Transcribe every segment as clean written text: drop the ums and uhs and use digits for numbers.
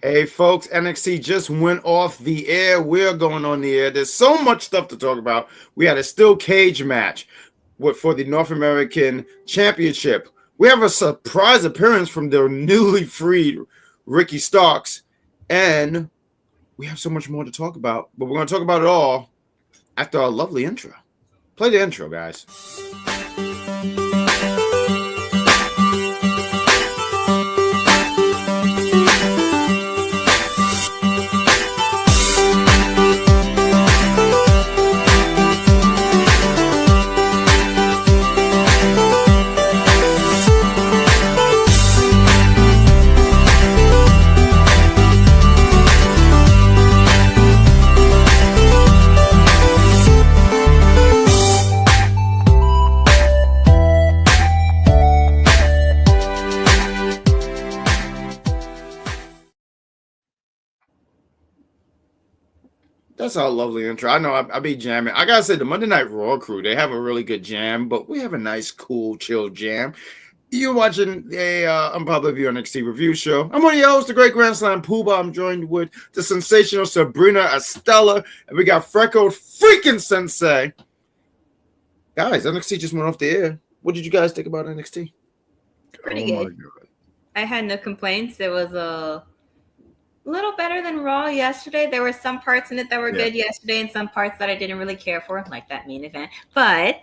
Hey folks, NXT just went off the air. We're going on the air. There's so much stuff to talk about. We had a steel cage match for the North American Championship. We have a surprise appearance from the newly freed Ricky Starks. And we have so much more to talk about. But we're going to talk about it all after our lovely intro. Play the intro, guys. That's our lovely intro. I know I be jamming. I gotta say, the Monday Night Raw crew, they have a really good jam, but we have a nice, cool, chill jam. You're watching a Unpopular View NXT review show. I'm one of your hosts, the Great Grand Slam Pooba. I'm joined with the sensational Sabrina, Estella, and we got Freckled freaking Sensei. Guys, NXT just went off the air. What did you guys think about NXT? Pretty good. I had no complaints. It was a little better than Raw yesterday. There were some parts in it that were good yesterday and some parts that I didn't really care for, like that main event. But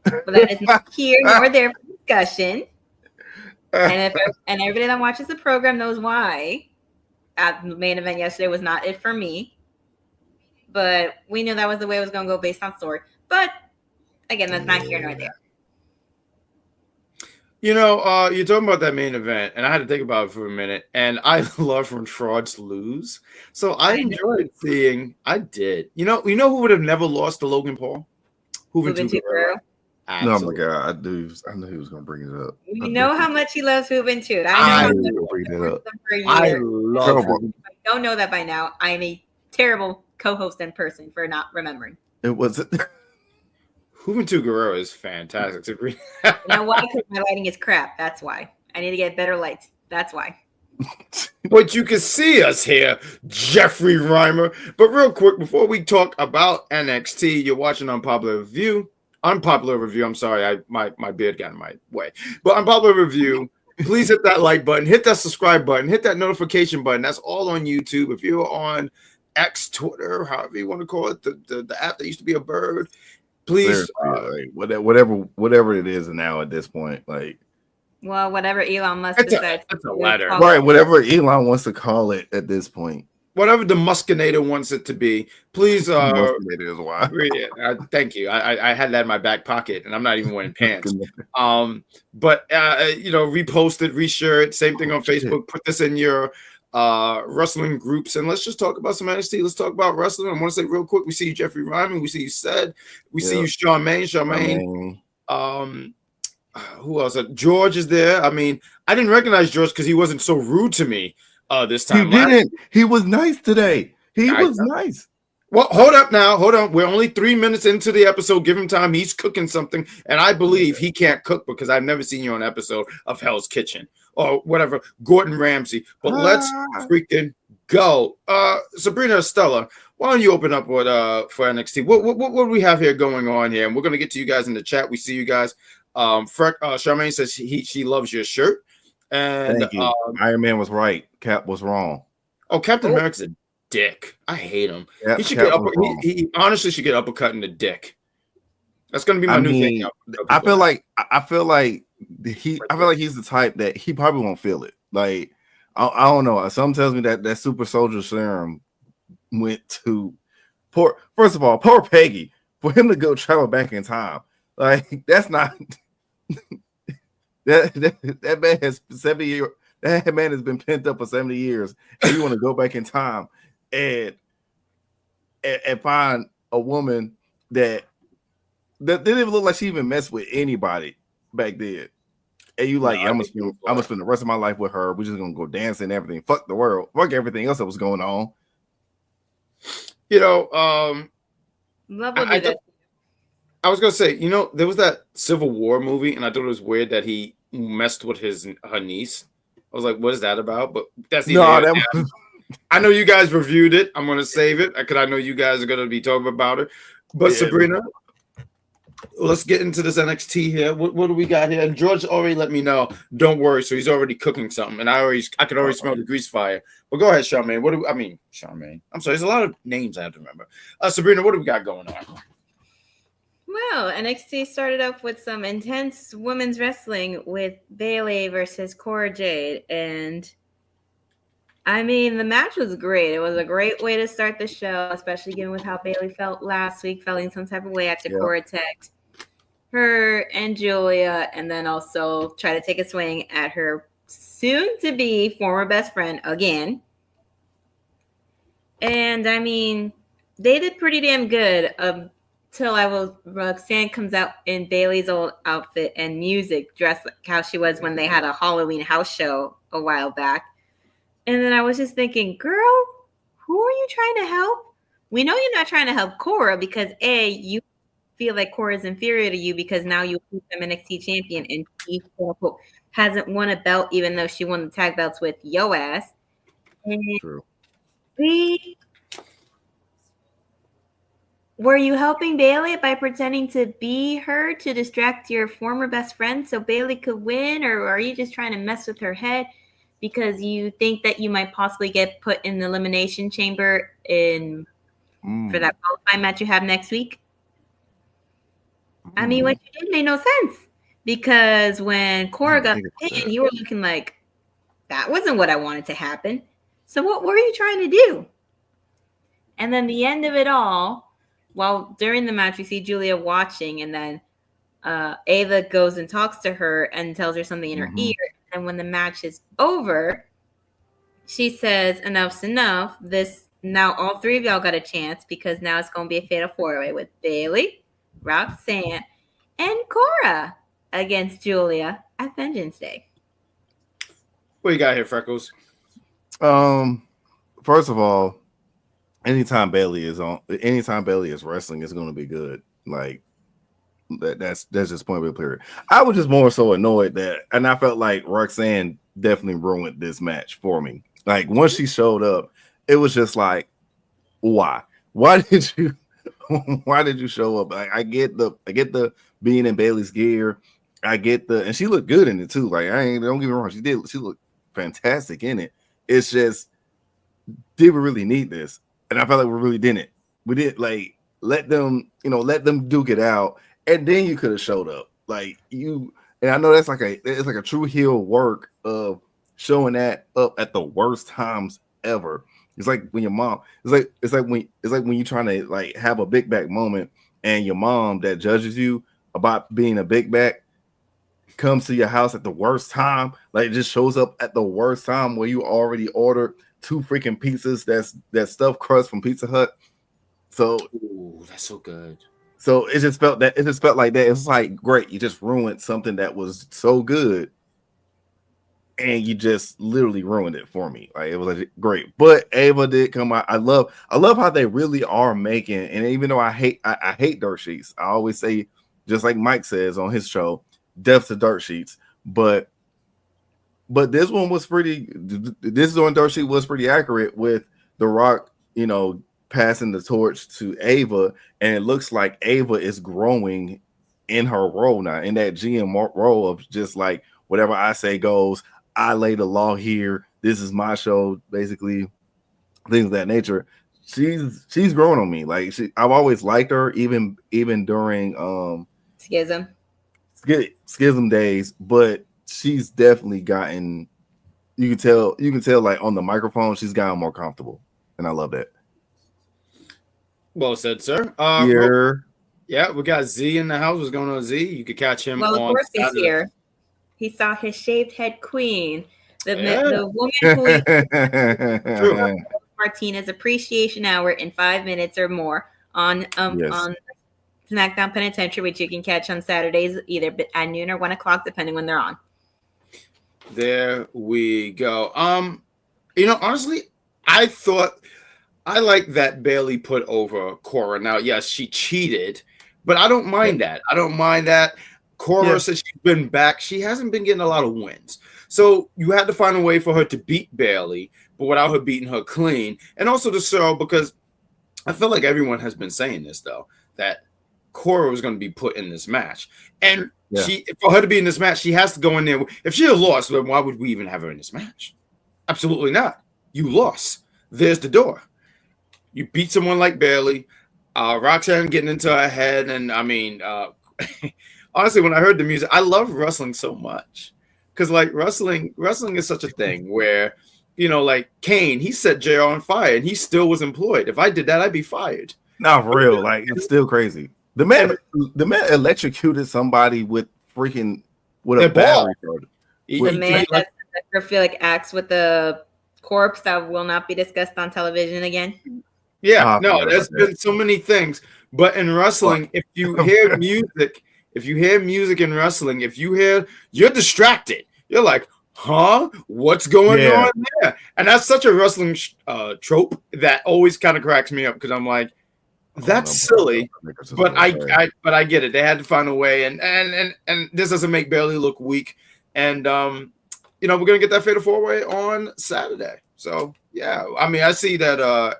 that is not here nor there for discussion. And everybody that watches the program knows why the main event yesterday was not it for me. But we knew that was the way it was going to go based on story. But again, that's not here nor there. You know, you're talking about that main event, and I had to think about it for a minute. And I love when frauds lose, so I enjoyed seeing. I did. You know who would have never lost to Logan Paul? Juventud Guerrero. Oh my god, I knew he was gonna bring it up. You know how much he loves Juventud. I know bring it up. I love him. If I don't know that by now, I am a terrible co-host and person for not remembering. It wasn't. Juventud Guerrero is fantastic. You know why? Because my lighting is crap. That's why. I need to get better lights. That's why. But you can see us here, Jeffrey Reimer. But real quick, before we talk about NXT, you're watching Unpopular Review. I'm sorry, my beard got in my way. But Unpopular Review, please hit that like button, hit that subscribe button, hit that notification button. That's all on YouTube. If you're on X, Twitter, however you want to call it, the app that used to be a bird, please. Whatever it is now at this point, like. Well, whatever Elon Musk decides. That's a letter. Right, whatever Elon wants to call it at this point. Whatever the Muskinator wants it to be, please. Muskinator is why. Thank you. I had that in my back pocket, and I'm not even wearing pants. But repost it, reshare it. Same thing on Facebook. Put this in your wrestling groups, and let's just talk about some NXT. Let's talk about wrestling. I want to say real quick, we see you, Jeffrey Ryman. We see you, Sed. We see you, Charmaine. Who else? George is there. I mean, I didn't recognize George because he wasn't so rude to me this time. He didn't. He was nice today. He was nice. Well, hold up now. Hold on. We're only 3 minutes into the episode. Give him time. He's cooking something, and I believe he can't cook because I've never seen you on an episode of Hell's Kitchen or whatever, Gordon Ramsay. But let's freaking go. Sabrina, Estella, why don't you open up with for NXT? What do we have here going on here? And we're gonna get to you guys in the chat. We see you guys. Charmaine says she loves your shirt. And thank you. Iron Man was right. Cap was wrong. Oh, Captain America's a dick. I hate him. Yep, he should get he honestly should get uppercut in the dick. That's gonna be my new thing. I feel like he's the type that he probably won't feel it. Like I don't know. Something tells me that super soldier serum went to first of all, poor Peggy, for him to go travel back in time. Like that's not that man has 70 years. That man has been pent up for 70 years, and you want to go back in time and find a woman that didn't even look like she even messed with anybody back then. And you like, I'm gonna spend the rest of my life with her. We're just gonna go dancing and everything. Fuck the world. Fuck everything else that was going on. You know, I was gonna say, you know, there was that Civil War movie, and I thought it was weird that he messed with her niece. was like, what is that about? But that's I know you guys reviewed it. I'm going to save it because I know you guys are going to be talking about it. But Sabrina, let's get into this NXT here. What do we got here? And George already let me know. Don't worry. So he's already cooking something. And I could already smell the grease fire. But go ahead, Charmaine. Charmaine. I'm sorry. There's a lot of names I have to remember. Sabrina, what do we got going on? Well, NXT started off with some intense women's wrestling with Bayley versus Cora Jade. And I mean, the match was great. It was a great way to start the show, especially given with how Bayley felt last week, feeling some type of way after Cora attacked her and Giulia, and then also try to take a swing at her soon-to-be former best friend again. And I mean, they did pretty damn good until Roxanne comes out in Bayley's old outfit and music, dressed like how she was when they had a Halloween house show a while back. And then I was just thinking, girl, who are you trying to help? We know you're not trying to help Cora because A, you feel like Cora is inferior to you because now you become NXT champion and she hasn't won a belt even though she won the tag belts with yo ass. And True. B, were you helping Bayley by pretending to be her to distract your former best friend so Bayley could win? Or are you just trying to mess with her head because you think that you might possibly get put in the elimination chamber for that qualifying match you have next week? I mean, what you did made no sense because when Cora got the pin, you were looking like, that wasn't what I wanted to happen. So what were you trying to do? And then the end of it all, while during the match, we see Giulia watching, and then Ava goes and talks to her and tells her something in her ear. And when the match is over, she says, enough's enough. Now all three of y'all got a chance because now it's going to be a fatal four-way with Bayley, Roxanne, and Cora against Giulia at Vengeance Day. What you got here, Freckles? First of all, anytime Bayley is wrestling, it's going to be good. Like that's just point blank period. I was just more so annoyed that, and I felt like Roxanne definitely ruined this match for me. Like once she showed up, it was just like, why did you show up? I get the being in Bayley's gear. And she looked good in it too. Like don't get me wrong, she looked fantastic in it. It's just, did we really need this? And I felt like we really didn't. We didn't let them duke it out, and then you could have showed up. And I know it's like a true heel work of showing that up at the worst times ever. It's like when your mom, it's like when you're trying to have a big back moment, and your mom that judges you about being a big back comes to your house at the worst time. Like it just shows up at the worst time where you already ordered 2 freaking pizzas that's stuffed crust from Pizza Hut. So that's so good. So it just felt like that. It's like, great, you just ruined something that was so good, and you just literally ruined it for me. Like it was like great. But Ava did come out. I love how they really are making, and even though I hate dirt sheets, I always say, just like Mike says on his show, death to dirt sheets. But this one was on dirt sheet was pretty accurate with The Rock, passing the torch to Ava, and it looks like Ava is growing in her role now, in that GM role of just like, whatever I say goes, I lay the law here, this is my show, basically, things of that nature. She's growing on me. Like I've always liked her, even during Schism days, but she's definitely gotten, you can tell like on the microphone, she's gotten more comfortable, and I love that. Well said, sir. Yeah, we got Z in the house. What's going on, Z? You could catch him. Well, of course he's here. He saw his shaved head queen, the woman who Martinez Appreciation Hour in 5 minutes or more on SmackDown Penitentiary, which you can catch on Saturdays either at noon or 1 o'clock, depending when they're on. There we go. Honestly, I like that Bayley put over Cora. Now, yes, she cheated, but I don't mind that. Cora, since she's been back, she hasn't been getting a lot of wins. So you had to find a way for her to beat Bayley, but without her beating her clean. And also to show, because I feel like everyone has been saying this, though, that Cora was going to be put in this match. And for her to be in this match, she has to go in there. If she had lost, then why would we even have her in this match? Absolutely not. You lost. There's the door. You beat someone like Bayley. Roxanne getting into her head. And I mean, honestly, when I heard the music, I love wrestling so much. Because like wrestling is such a thing where, you know, like Kane, he set JR on fire and he still was employed. If I did that, I'd be fired. Not for real. Like, it's still crazy. The man electrocuted somebody with a battery. The man that necrophilic acts with the corpse that will not be discussed on television again. Yeah, there's been so many things. But in wrestling, if you hear music in wrestling, you're distracted. You're like, huh? What's going on there? And that's such a wrestling trope that always kind of cracks me up because I'm like, that's silly, but I get it. They had to find a way, and this doesn't make Bayley look weak. And you know, we're gonna get that fatal 4-way on Saturday. So yeah, I mean, I see that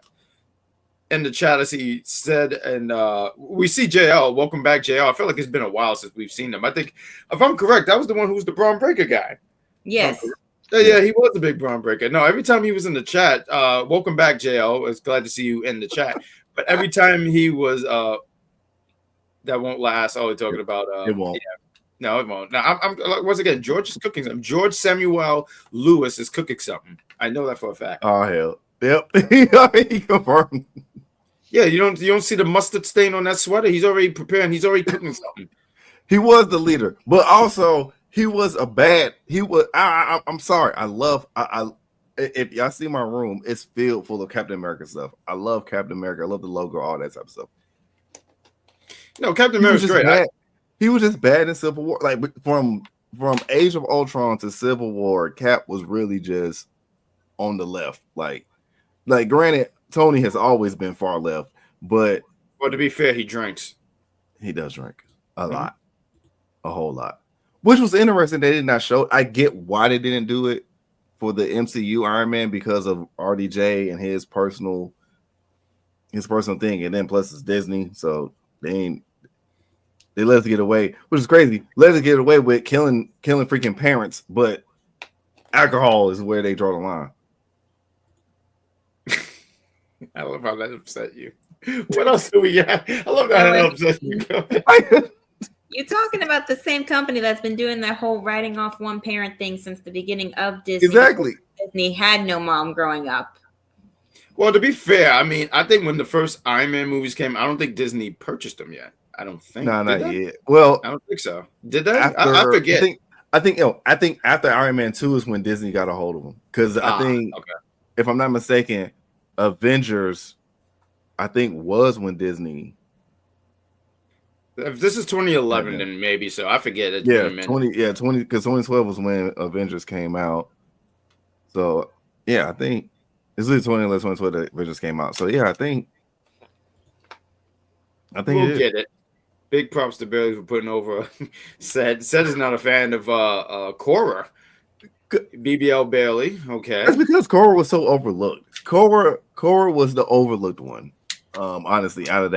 in the chat. I see said, and we see JL. Welcome back, JL. I feel like it's been a while since we've seen them. I think, if I'm correct, that was the one who was the Braun Breaker guy. Yes. Yeah, he was a big Braun Breaker. No, every time he was in the chat, welcome back, JL. It's glad to see you in the chat. But every time he was, that won't last. Oh, we're talking about it won't. Yeah. No, it won't. Now, I'm once again, George is cooking something. George Samuel Lewis is cooking something. I know that for a fact. Oh hell, yep. He confirmed. Yeah, you don't see the mustard stain on that sweater. He's already preparing. He's already cooking something. He was the leader, but also he was a bad. He was. I'm sorry. If y'all see my room, it's filled full of Captain America stuff. I love Captain America. I love the logo, all that type of stuff. No, Captain America's great. He was just bad in Civil War. Like from Age of Ultron to Civil War, Cap was really just on the left. Like granted, Tony has always been far left, but to be fair, he drinks. He does drink a lot, a whole lot, which was interesting. They did not show. I get why they didn't do it for the MCU Iron Man because of RDJ and his personal thing, and then plus it's Disney, so they let us get away, which is crazy. Let us get away with killing freaking parents, but alcohol is where they draw the line. I love how that upset you. What else do we got? I love how that upset you. You're talking about the same company that's been doing that whole writing off one parent thing since the beginning of Disney. Exactly. Disney had no mom growing up. Well, to be fair, I mean, I think when the first Iron Man movies came, I don't think Disney purchased them yet. I don't think. No, not yet. Well, I don't think so. Did they? I forget. I think after Iron Man 2 is when Disney got a hold of them. Because I think, if I'm not mistaken, Avengers, I think, was when Disney. If this is 2011, then maybe so. I forget it. 20 because 2012 was when Avengers came out. So yeah, I think it's really 2011, 2012 that Avengers came out. So yeah, I think we'll get it. Big props to Bayley for putting over. Said is not a fan of Cora. BBL Bayley. Okay, that's because Cora was so overlooked. Cora was the overlooked one. Honestly, out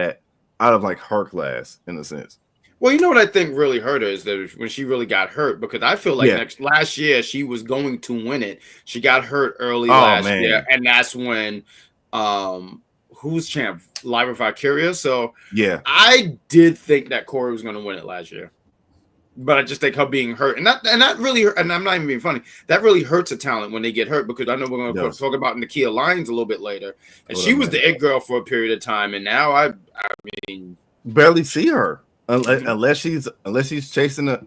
of like her class in a sense. Well, you know what I think really hurt her is that when she really got hurt, because I feel like last year she was going to win it. She got hurt early last year, and that's when who's champ? Lyra Valkyria. So yeah, I did think that Cora was going to win it last year, but I just think her being hurt, and that really, and I'm not even being funny, that really hurts a talent when they get hurt, because I know we're going to talk about Nakia Lyons a little bit later, and she was the it girl for a period of time, and now I mean, barely see her unless she's chasing a.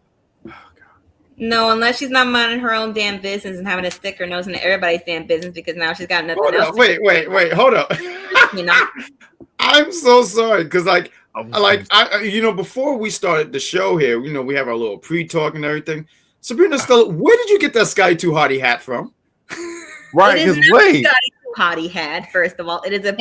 No, unless she's not minding her own damn business and having to stick her nose into everybody's damn business because now she's got nothing else. Wait, hold up. You know, I'm so sorry because I before we started the show here, we have our little pre-talk and everything. Sabrina, Estella, where did you get that Sky Too Hottie hat from? Right, because Sky Too Hottie hat. First of all, it is a.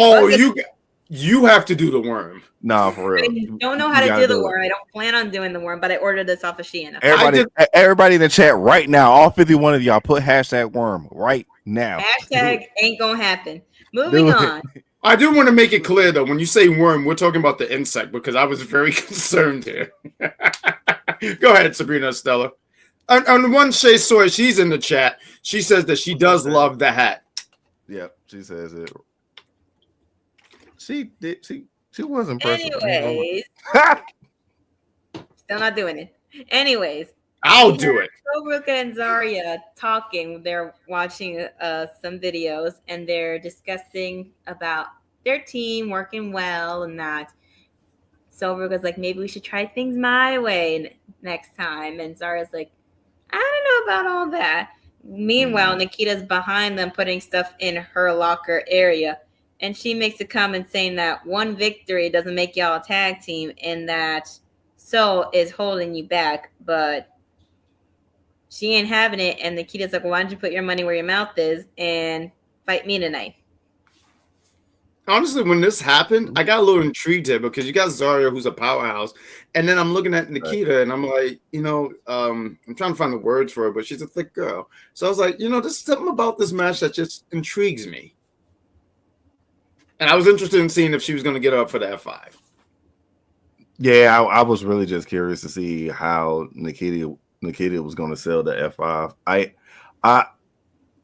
You have to do the worm. Nah, for real. I don't know how to do the worm. I don't plan on doing the worm, but I ordered this off of Shein. Everybody in the chat right now, all 51 of y'all, put #worm right now. Hashtag ain't gonna happen. Moving on. I do want to make it clear though, when you say worm, we're talking about the insect because I was very concerned here. Go ahead, Sabrina, Estella. On one Shay Soy, she's in the chat. She says that she does love the hat. Yep, she says it. She was impressive. Anyways, still not doing it. Anyways, I'll do it. Sobruka and Zarya talking. They're watching some videos and they're discussing about their team working well and that. Sobruka's like, maybe we should try things my way next time. And Zarya's like, I don't know about all that. Meanwhile, Nikita's behind them putting stuff in her locker area. And she makes a comment saying that one victory doesn't make y'all a tag team and that So is holding you back. But she ain't having it. And Nikita's like, well, why don't you put your money where your mouth is and fight me tonight? Honestly, when this happened, I got a little intrigued here because you got Zarya, who's a powerhouse, and then I'm looking at Nikita, and I'm like, I'm trying to find the words for her, but she's a thick girl. So I was like, there's something about this match that just intrigues me. And I was interested in seeing if she was going to get up for the F5. Yeah, I was really just curious to see how Nikita was going to sell the F5.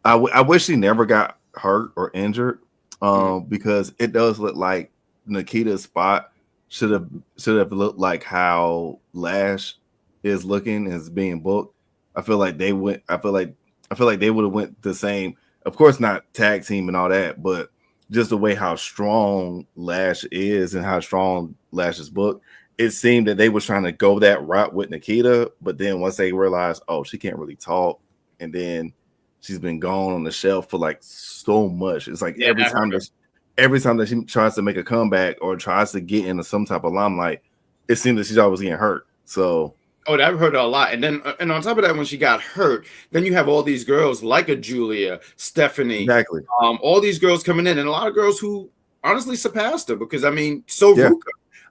I wish she never got hurt or injured. Because it does look like Nikita's spot should have looked like how Lash is looking as being booked. I feel like they would have went the same. Of course, not tag team and all that, but just the way how strong Lash is and how strong Lash is booked. It seemed that they were trying to go that route with Nikita, but then once they realized, oh, she can't really talk, and then she's been gone on the shelf for like so much. It's like every time that she tries to make a comeback or tries to get into some type of limelight, it seems that she's always getting hurt. So, I've heard a lot. And then, and on top of that, when she got hurt, then you have all these girls like a Giulia, Stephanie, exactly. All these girls coming in, and a lot of girls who honestly surpassed her because Soruka.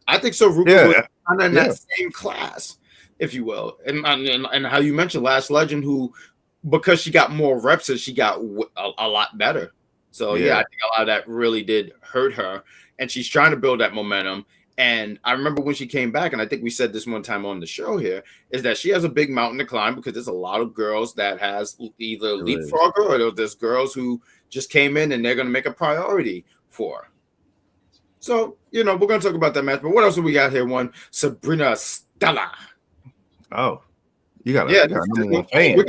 I think Soruka was kind of in that same class, if you will, and how you mentioned Last Legend, who. Because she got more reps and she got a lot better. So, I think a lot of that really did hurt her. And she's trying to build that momentum. And I remember when she came back, and I think we said this one time on the show here, is that she has a big mountain to climb because there's a lot of girls that has either leapfrog her or there's girls who just came in and they're going to make a priority for her. So, we're going to talk about that match. But what else do we got here? One, Sabrina Estella. Oh, you got number one fan.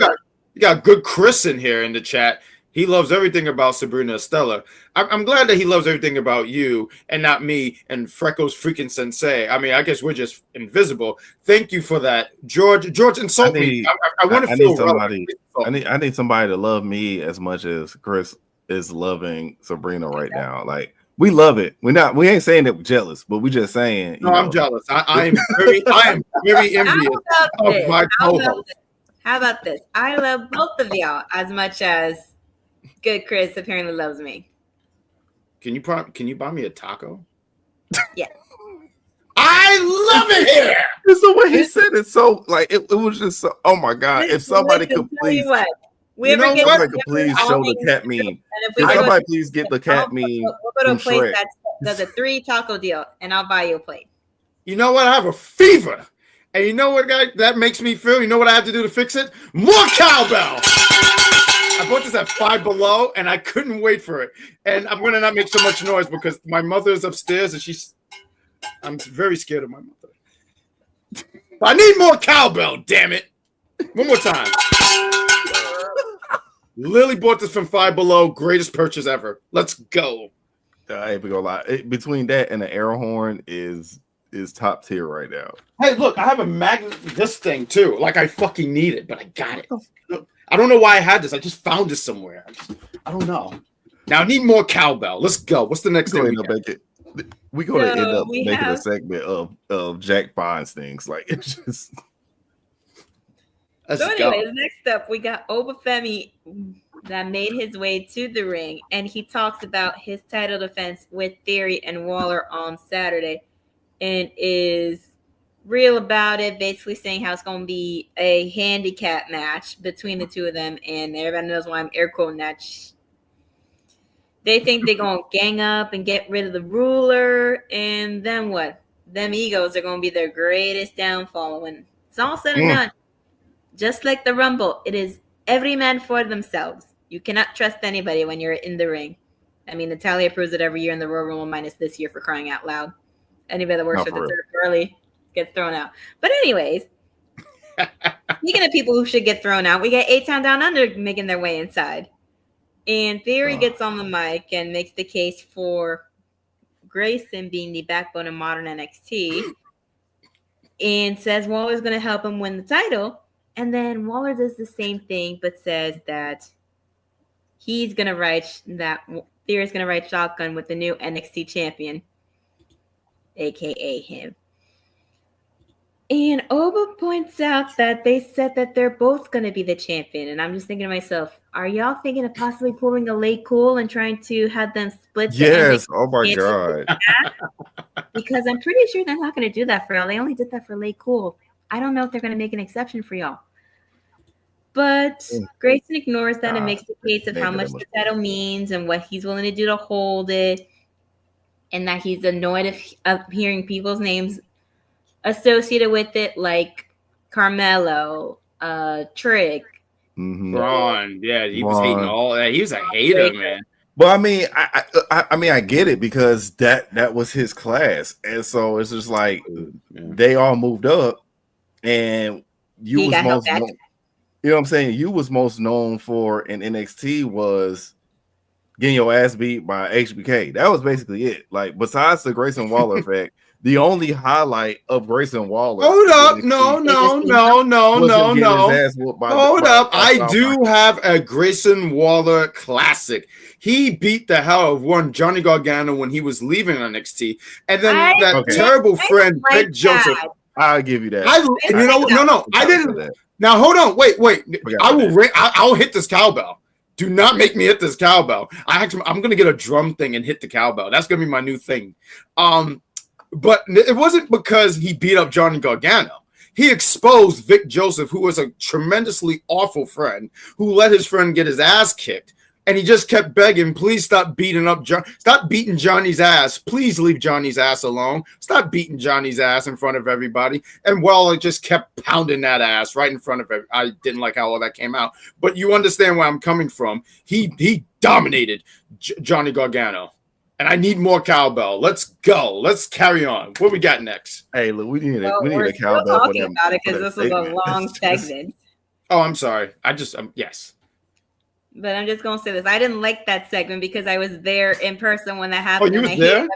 We got good Chris in here in the chat. He loves everything about Sabrina Estella. I'm glad that he loves everything about you and not me and Frecklesensei. I mean, I guess we're just invisible. Thank you for that, George. Insult me. I want to feel somebody. I need somebody to love me as much as Chris is loving Sabrina right now. Like we love it. We ain't saying that we're jealous, but we just saying. No, I'm jealous. I am very envious of my co-host. How about this? I love both of y'all as much as good Chris apparently loves me. Can you buy me a taco? Yeah. I love it here. It's the way he said it. So like it was just so, oh my god! If somebody could please, please show the cat meme. If somebody please get the cat meme. We'll go to a place that does a 3 taco deal, and I'll buy you a plate. You know what? I have a fever. And you know what, guys, that makes me feel? You know what I have to do to fix it? More cowbell! I bought this at Five Below, and I couldn't wait for it. And I'm going to not make so much noise because my mother is upstairs, and I'm very scared of my mother. But I need more cowbell, damn it. One more time. Lily bought this from Five Below. Greatest purchase ever. Let's go. I ain't gonna lie. Between that and the air horn is top tier right now. Hey, look, I have a magnet, this thing too. Like I fucking need it, but I got it. I don't know why I had this. I just found this somewhere. I don't know. Now I need more cowbell. Let's go. What's the next thing? We're going to end up making a segment of Jack finds things. Like it's just. So anyways, next up we got Obafemi that made his way to the ring, and he talks about his title defense with Theory and Waller on Saturday, and is real about it, basically saying how it's going to be a handicap match between the two of them, and everybody knows why I'm air quoting that. They think they're going to gang up and get rid of the ruler, and then what? Them egos are going to be their greatest downfall. When it's all said and done, just like the Rumble, it is every man for themselves. You cannot trust anybody when you're in the ring. I mean, Natalia proves it every year in the Royal Rumble, minus this year, for crying out loud. Anybody that works for the third early gets thrown out. But anyways, speaking of people who should get thrown out, we got A-Town Down Under making their way inside. And Theory gets on the mic and makes the case for Grayson being the backbone of modern NXT, and says Waller's going to help him win the title. And then Waller does the same thing, but says that Theory's going to ride shotgun with the new NXT champion, a.k.a. him. And Oba points out that they said that they're both going to be the champion. And I'm just thinking to myself, are y'all thinking of possibly pulling a Lay Cool and trying to have them split? Yes. Oh, my God. Because I'm pretty sure they're not going to do that for y'all. They only did that for Lay Cool. I don't know if they're going to make an exception for y'all. But Grayson ignores that and makes the case of how much the title means and what he's willing to do to hold it. And that he's annoyed of hearing people's names associated with it, like Carmelo, Trick, Braun. Yeah, he was hating all that. He was a hater, man. Well, I mean, I get it, because that was his class, and so it's just like they all moved up, and you was most known, you know what I'm saying? You was most known for in NXT was getting your ass beat by HBK. That was basically it. Like, besides the Grayson Waller effect, the only highlight of Grayson Waller. Hold up. No. Hold up. I do have a Grayson Waller classic. He beat the hell out of one Johnny Gargano when he was leaving NXT. And then terrible friend, Briggs Joseph. I'll give you that. I didn't. Now, hold on. Wait. I'll hit this cowbell. Do not make me hit this cowbell. I'm going to get a drum thing and hit the cowbell. That's going to be my new thing. But it wasn't because he beat up Johnny Gargano. He exposed Vic Joseph, who was a tremendously awful friend, who let his friend get his ass kicked. And he just kept begging, please stop beating up stop beating Johnny's ass. Please leave Johnny's ass alone. Stop beating Johnny's ass in front of everybody. And Waller just kept pounding that ass right in front of everybody. I didn't like how all that came out. But you understand where I'm coming from. He dominated Johnny Gargano. And I need more cowbell. Let's go. Let's carry on. What we got next? Hey, look, we need a cowbell. Talking about it because this was a long segment. Oh, I'm sorry. Yes. But I'm just gonna say this: I didn't like that segment because I was there in person when that happened. Oh, you was there?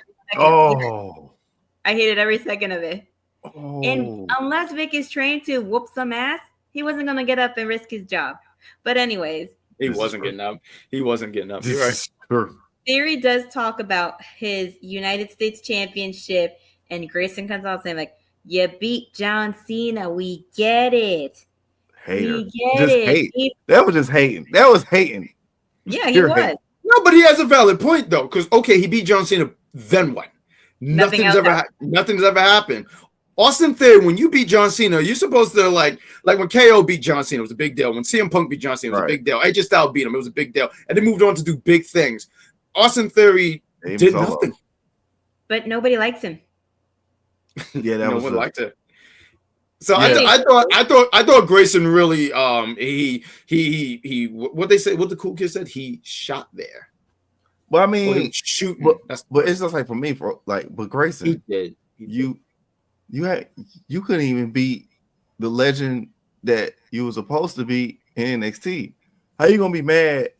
I hated every second of it. And unless Vic is trained to whoop some ass, he wasn't gonna get up and risk his job. But anyways, he wasn't getting up. You're right. Sure. Theory does talk about his United States Championship, and Grayson comes out saying, like, you beat John Cena. We get it. Hater. That was just hating. That was hating. Yeah, he was. Hating. No, but he has a valid point, though, because, okay, he beat John Cena. Then what? Nothing's ever happened. Austin Theory, when you beat John Cena, you're supposed to, like when KO beat John Cena, it was a big deal. When CM Punk beat John Cena, it was a big deal. AJ Styles beat him. It was a big deal. And they moved on to do big things. Austin Theory did nothing, but nobody likes him. Yeah, no one liked it. So I thought Grayson really he what the cool kid said, he shot there. Well, I mean, shooting. But it's just like for me, but Grayson, he did. You couldn't even beat the legend that you were supposed to be in NXT. How you gonna be mad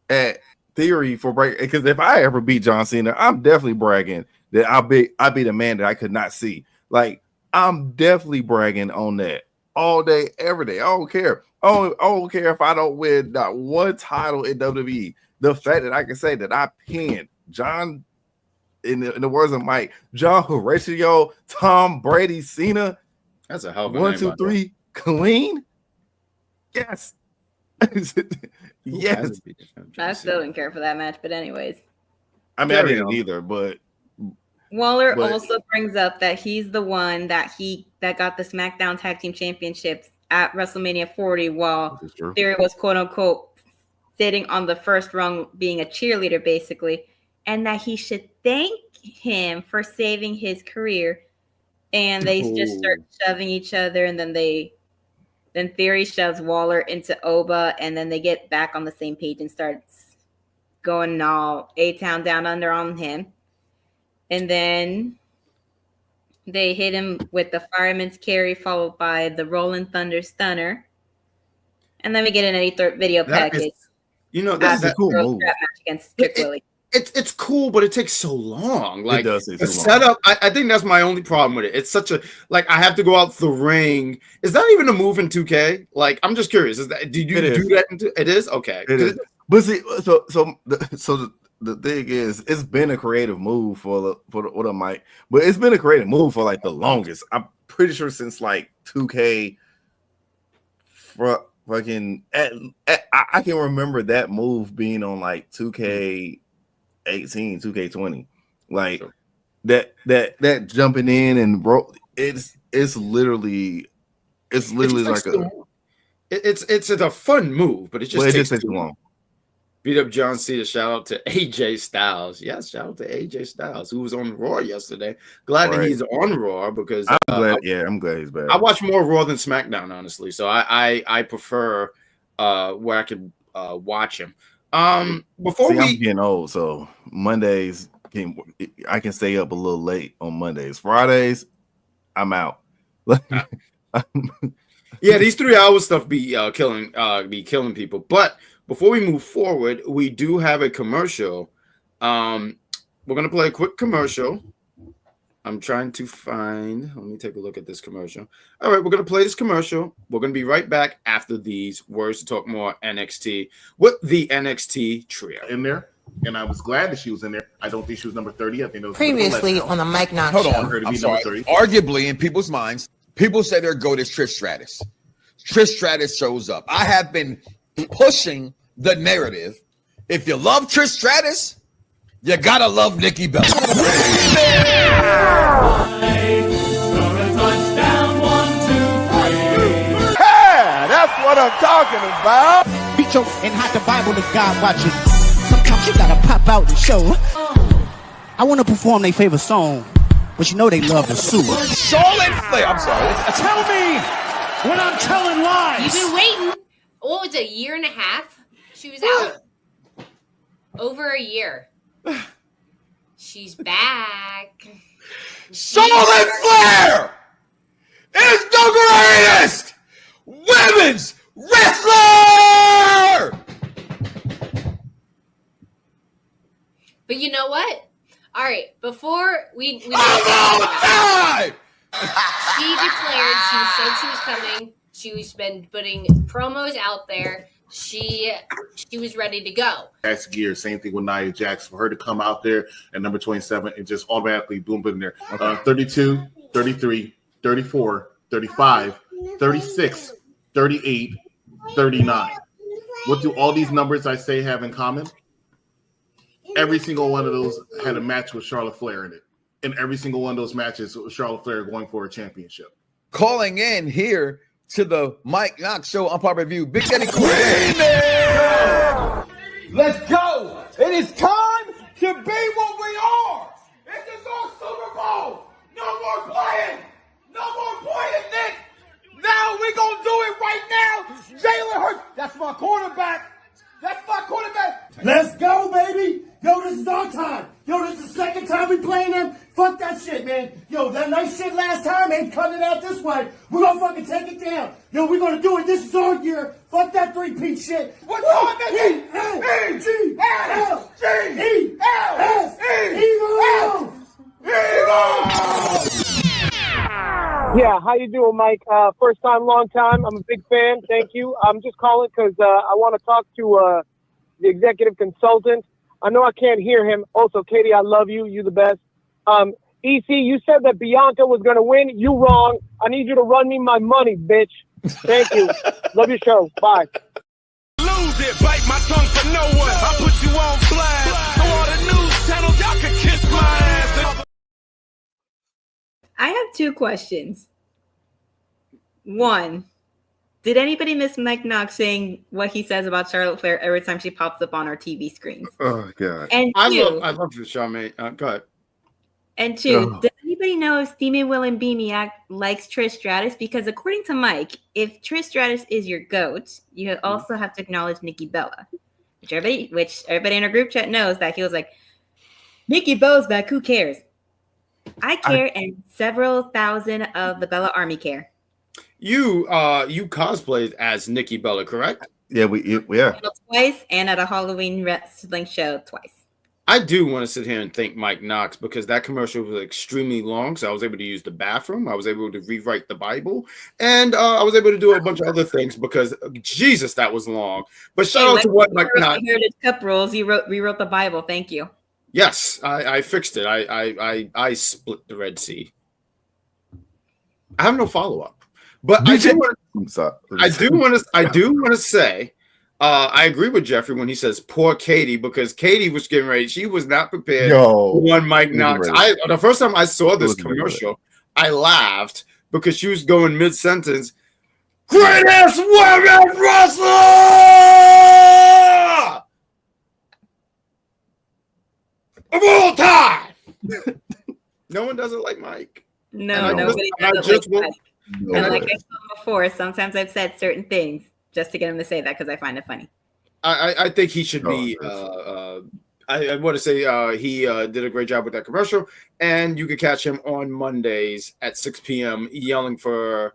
at Theory for break? Because if I ever beat John Cena, I'm definitely bragging that I beat a man that I could not see. Like, I'm definitely bragging on that all day, every day. I don't care. I don't care if I don't win not one title in WWE. The fact that I can say that I pinned John, in the words of Mike, John Horatio, Tom Brady, Cena. That's a hell of a 1, 2, 3, clean. Yes. Yes. I still didn't care for that match, but anyways. I mean, I didn't either, but Waller also brings up that he's the one that got the SmackDown Tag Team Championships at WrestleMania 40 while Theory was quote unquote sitting on the first rung being a cheerleader basically, and that he should thank him for saving his career. And they just start shoving each other, and then Theory shoves Waller into Oba, and then they get back on the same page and starts going all A-Town down under on him. And then they hit him with the Fireman's Carry, followed by the Rolling Thunder Stunner. And then we get an Eddie Thorpe video package. That's a cool move. Match against Trick Willie. It's cool, but it takes so long. Like, it does take the so long. setup, I think that's my only problem with it. It's such a, like, I have to go out the ring. Is that even a move in 2K? Like, I'm just curious. Do you do that? It is? Okay. It is. But see, so the thing is, it's been a creative move for the mic, but it's been a creative move for like the longest. I'm pretty sure since like 2K fucking I can remember that move being on like 2K18, 2K20, like that jumping in and bro, it's literally like it's a fun move, but it just takes too long. Beat up John Cena. Shout out to AJ Styles. Yes, shout out to AJ Styles, who was on Raw yesterday. Glad that he's on Raw because I'm glad he's back. I watch more Raw than SmackDown, honestly. So I prefer where I can watch him. I'm getting old, so Mondays I can stay up a little late on Mondays. Fridays, I'm out. Yeah, these 3 hour stuff be killing people. But before we move forward, we do have a commercial. We're gonna play a quick commercial. I'm trying to find. Let me take a look at this commercial. All right, we're gonna play this commercial. We're gonna be right back after these words to talk more NXT with the NXT trio in there. And I was glad that she was in there. I don't think she was number 30. I think it was previously on the Mike Knox show. Hold on, I'm sorry. Arguably, in people's minds, people say their GOAT is Trish Stratus. Trish Stratus shows up. I have been pushing the narrative. If you love Trish Stratus, you gotta love Nikki Bella. That's what I'm talking about. Beat your and hide the Bible if God watching. Sometimes you gotta pop out and show. I want to perform their favorite song, but you know they love the sue. Charlotte Flair. I'm sorry. Tell me when I'm telling lies. You've been waiting. What was it, a year and a half? She was out. Over a year. She's back. Charlotte Flair is the greatest women's wrestler. But you know what? All right, before we I'm all time. She declared she said she was coming. She's been putting promos out there. She was ready to go. That's gear. Same thing with Nia Jax. For her to come out there at number 27 and just automatically boom in there. 32, 33, 34, 35, 36, 38, 39. What do all these numbers I say have in common? Every single one of those had a match with Charlotte Flair in it. And every single one of those matches with Charlotte Flair going for a championship. Calling in here to the Mike Knox Show on Pop Review, Big Daddy Queen. Let's go. It is time to be what we are. This is our Super Bowl. No more playing. No more playing, Nick. Now we're going to do it right now. Jalen Hurts. That's my quarterback. That's my quarterback. Let's go, baby. Yo, this is our time. Yo, this is the second time we playing them. Fuck that shit, man. Yo, that nice shit last time ain't cutting it out this way. We're going to fucking take it down. Yo, we're going to do it. This is our year. Fuck that three-peat shit. What time is it? Yeah, how you doing, Mike? First time, long time. I'm a big fan. Thank you. I'm just calling because I want to talk to the executive consultant. I know I can't hear him. Also, Katie, I love you. You the best. EC, you said that Bianca was going to win. You wrong. I need you to run me my money, bitch. Thank you. Love your show. Bye. Lose shit, bite my tongue for no one. I put you on blast, so all the news channels, y'all can kiss my ass. I have 2 questions. One, did anybody miss Mike Knox saying what he says about Charlotte Flair every time she pops up on our TV screens? Oh God! And I two, love the Charmaine. Go ahead. And 2, does anybody know if Steamy William Beamiak likes Trish Stratus? Because according to Mike, if Trish Stratus is your GOAT, you also have to acknowledge Nikki Bella, which everybody in our group chat knows that he was like, Nikki Bella's back, who cares? I care, and several thousand of the Bella Army care. You cosplayed as Nikki Bella, correct? Yeah, yeah. Twice, and at a Halloween wrestling show twice. I do want to sit here and thank Mike Knox because that commercial was extremely long, so I was able to use the bathroom. I was able to rewrite the Bible, and I was able to do a bunch of other things because Jesus, that was long. But shout out to what Mike Knox. Heritage Cup rules. You rewrote the Bible. Thank you. Yes, I fixed it. I split the Red Sea. I have no follow up, but I do want to say. I agree with Jeffrey when he says poor Katie because Katie was getting ready. She was not prepared for one Mike Knox. The first time I saw this commercial, I laughed because she was going mid-sentence. Greatest women wrestler of all time. No one does it like Mike. No, nobody does it like Mike. And like I said before, sometimes I've said certain things just to get him to say that because I find it funny. I think he should be. I want to say he did a great job with that commercial, and you can catch him on Mondays at 6 p.m. yelling for.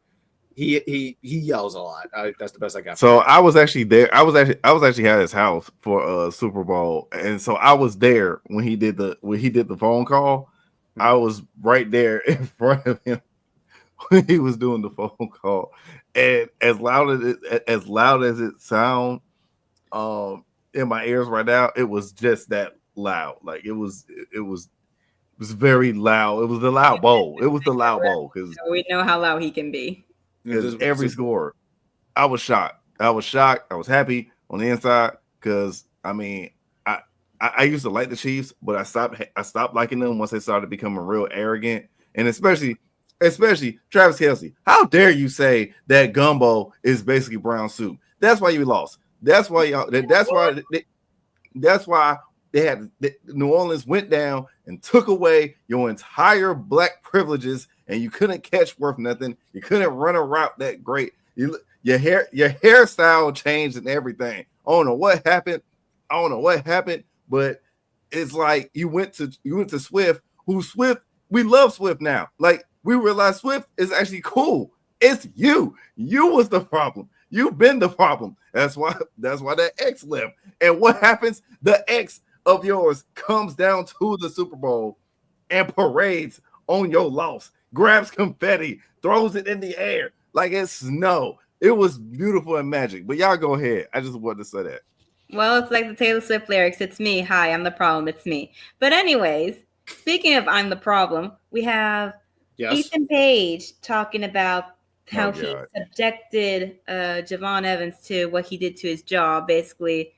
He yells a lot. That's the best I got. So I was actually there. I was actually at his house for Super Bowl, and so I was there when he did the phone call. I was right there in front of him when he was doing the phone call. And as loud as it sounds in my ears right now, it was just that loud. Like it was very loud. It was the loud bowl. It was the loud bowl because we know how loud he can be. Every score, I was shocked. I was happy on the inside because I mean, I used to like the Chiefs, but I stopped liking them once they started becoming real arrogant, and especially Travis Kelce. How dare you say that gumbo is basically brown soup? That's why you lost. That's why they had New Orleans went down and took away your entire black privileges, and you couldn't catch worth nothing. You couldn't run a route that great. Your hairstyle changed and everything. I don't know what happened, but it's like you went to Swift. We love Swift now. Like we realize Swift is actually cool. It's you. You was the problem. You've been the problem. That's why that X left. And what happens? The X of yours comes down to the Super Bowl and parades on your loss, grabs confetti, throws it in the air like it's snow. It was beautiful and magic. But y'all go ahead. I just wanted to say that. Well, it's like the Taylor Swift lyrics. It's me. Hi, I'm the problem. It's me. But anyways, speaking of I'm the problem, we have Ethan Page talking about how he subjected Javon Evans to what he did to his jaw. Basically,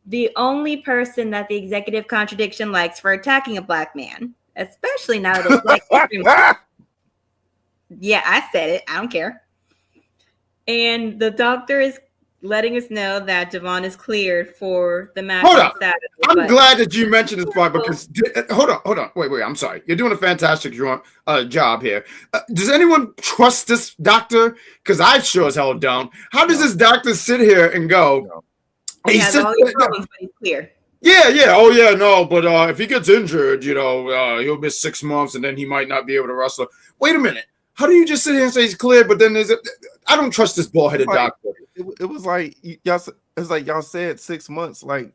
the only person that the executive contradiction likes for attacking a black man, especially now that it's Black History Month. Yeah, I said it. I don't care. And the doctor is letting us know that Javon is cleared for the match on Saturday. I'm glad that you mentioned this part because hold on. Wait. I'm sorry. You're doing a fantastic job here. Does anyone trust this doctor? Because I sure as hell don't. How does this doctor sit here and go? He has all these problems, but he's clear. Yeah. Oh, yeah, no. But if he gets injured, he'll miss 6 months and then he might not be able to wrestle. Wait a minute. How do you just sit here and say he's clear, but then I don't trust this bald-headed doctor. It was like y'all said 6 months, like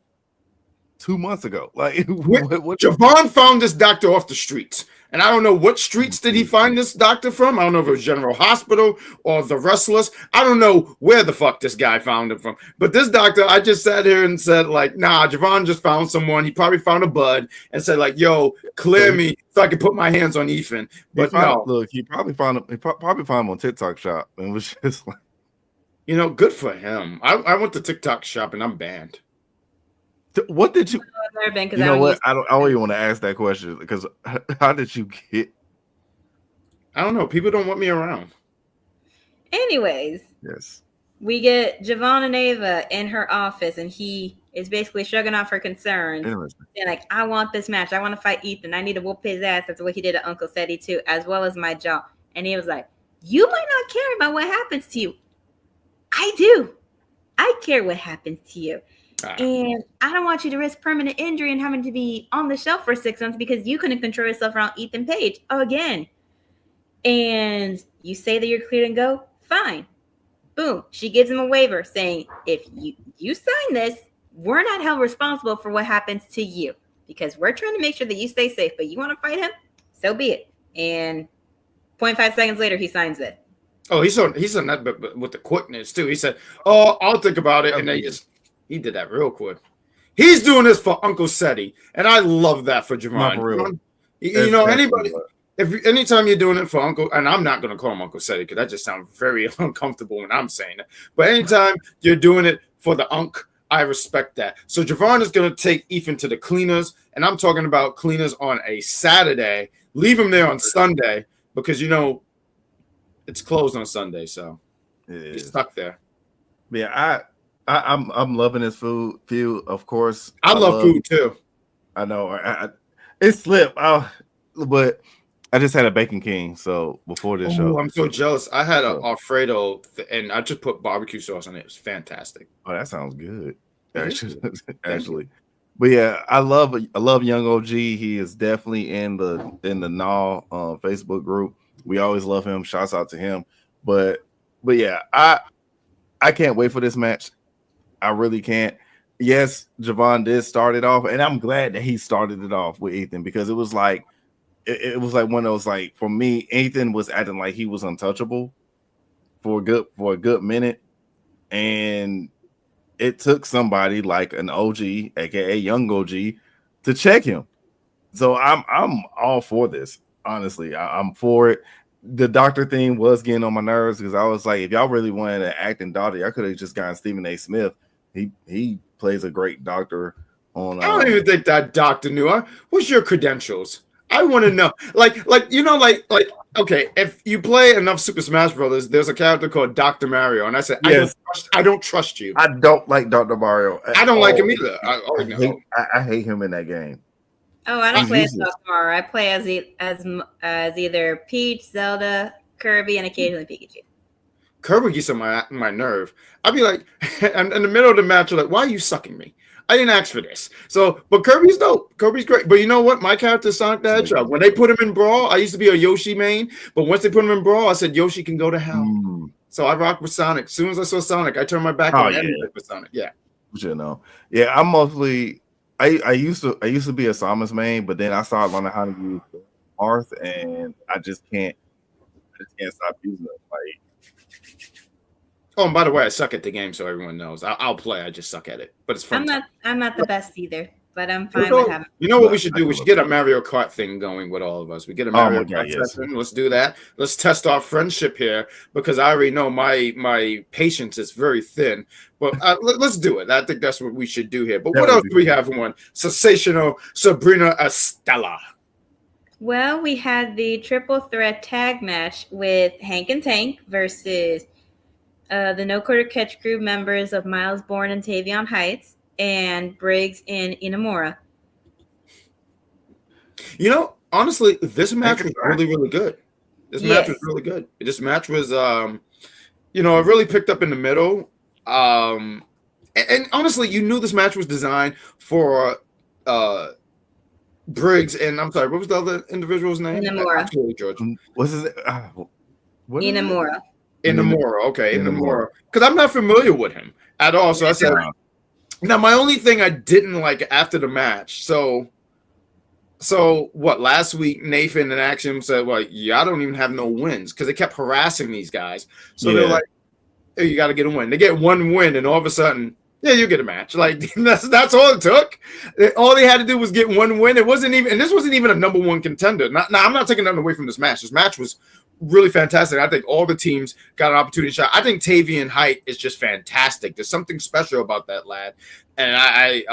2 months ago. Like Javon found this doctor off the streets. And I don't know what streets did he find this doctor from. I don't know if it was General Hospital or the Wrestlers. I don't know where the fuck this guy found him from. But this doctor, I just sat here and said, like, nah, Javon just found someone. He probably found a bud and said, like, yo, clear me so I can put my hands on Ethan. But he probably found him on TikTok Shop and was just like, You know, good for him. I went to TikTok shop and I'm banned. What did you? I've never been because You know what? I don't even want to ask that question because how did you get? I don't know. People don't want me around. Anyways, Yes. we get Javon and Ava in her office, and he is basically shrugging off her concerns. And like, I want this match. I want to fight Ethan. I need to whoop his ass. That's what he did to Uncle Seti too, as well as my jaw. And he was like, you might not care about what happens to you. I do. I care what happens to you. And I don't want you to risk permanent injury and having to be on the shelf for 6 months because you couldn't control yourself around Ethan Page again. And you say that you're clear to go? Fine. Boom. She gives him a waiver saying, if you sign this, we're not held responsible for what happens to you because we're trying to make sure that you stay safe. But you want to fight him? So be it. And 0.5 seconds later, he signs it. Oh, he's on that, but with the quickness too. He said, "Oh, I'll think about it," and he did that real quick. He's doing this for Uncle Seti, and I love that for Javon. You know, anybody. Anytime you're doing it for Uncle, and I'm not going to call him Uncle Seti because that just sounds very uncomfortable when I'm saying it. But anytime you're doing it for the Unc, I respect that. So Javon is going to take Ethan to the cleaners, and I'm talking about cleaners on a Saturday. Leave him there on Sunday because, you know, it's closed on Sunday, so he's stuck there. Yeah, I'm loving this food. Of course, I love food too. I know it slipped, but I just had a Bacon King. So before this show, I'm so jealous. I had an Alfredo, and I just put barbecue sauce on it. It was fantastic. Oh, that sounds good. Actually. But yeah, I love Young OG. He is definitely in the NAW Facebook group. We always love him. Shouts out to him. But yeah, I can't wait for this match. I really can't. Yes, Javon did start it off, and I'm glad that he started it off with Ethan because it was like one of those, like, for me, Ethan was acting like he was untouchable for a good minute, and it took somebody like an OG, aka Young OG, to check him. So I'm all for this. Honestly, I'm for it. The doctor thing was getting on my nerves because I was like, if y'all really wanted an acting doctor, I could have just gotten Stephen A. Smith. He plays a great doctor on. I don't even think that doctor knew. What's your credentials? I want to know. Like okay, if you play enough Super Smash Brothers, there's a character called Dr. Mario, and I said, yes. I don't trust you. I don't like Dr. Mario. I don't like him either. I hate him in that game. Oh, I don't play as Dr. Mario. I play as either Peach, Zelda, Kirby, and occasionally Pikachu. Kirby gets on my nerve. I'd be like, in the middle of the match, like, why are you sucking me? I didn't ask for this. So, but Kirby's dope. Kirby's great. But you know what? My character is Sonic the Hedgehog. When they put him in Brawl, I used to be a Yoshi main. But once they put him in Brawl, I said Yoshi can go to hell. So I rock with Sonic. As soon as I saw Sonic, I turned my back on everything with Sonic. Yeah. You know. Yeah, I'm mostly. I used to be a Samus main, but then I started learning how to use Marth, and I just can't stop using it. Like. Oh, and by the way, I suck at the game, so everyone knows. I'll play. I just suck at it, but it's fun. I'm not the best either, but I'm fine with having. You know what we should do? We should get a Mario Kart thing going with all of us. We get a Mario Kart session. Let's do that. Let's test our friendship here because I already know my patience is very thin. But let's do it. I think that's what we should do here. But what else do we have on sensational Sabrina Estella? Well, we had the triple threat tag match with Hank and Tank versus the No Quarter Catch Crew members of Myles Borne and Tavion Heights and Briggs and Inamura. You know, honestly, this match was really, really good. This match was really good. This match was, it really picked up in the middle. And honestly, you knew this match was designed for Briggs and I'm sorry, what was the other individual's name? Inamura. George. What's his Inamura. Inamura, okay, Inamura. Because I'm not familiar with him at all. So I said, now my only thing I didn't like after the match. So what? Last week, Nathan and Axiom said, "Well, I don't even have no wins," because they kept harassing these guys. So they're like, "Hey, you got to get a win." They get one win, and all of a sudden, Yeah, you get a match. Like that's all it took. All they had to do was get one win. It wasn't even, and this wasn't even a number one contender. Now, I'm not taking nothing away from this match. This match was really fantastic. I think all the teams got an opportunity shot. I think Tavion Heights is just fantastic. There's something special about that lad, and I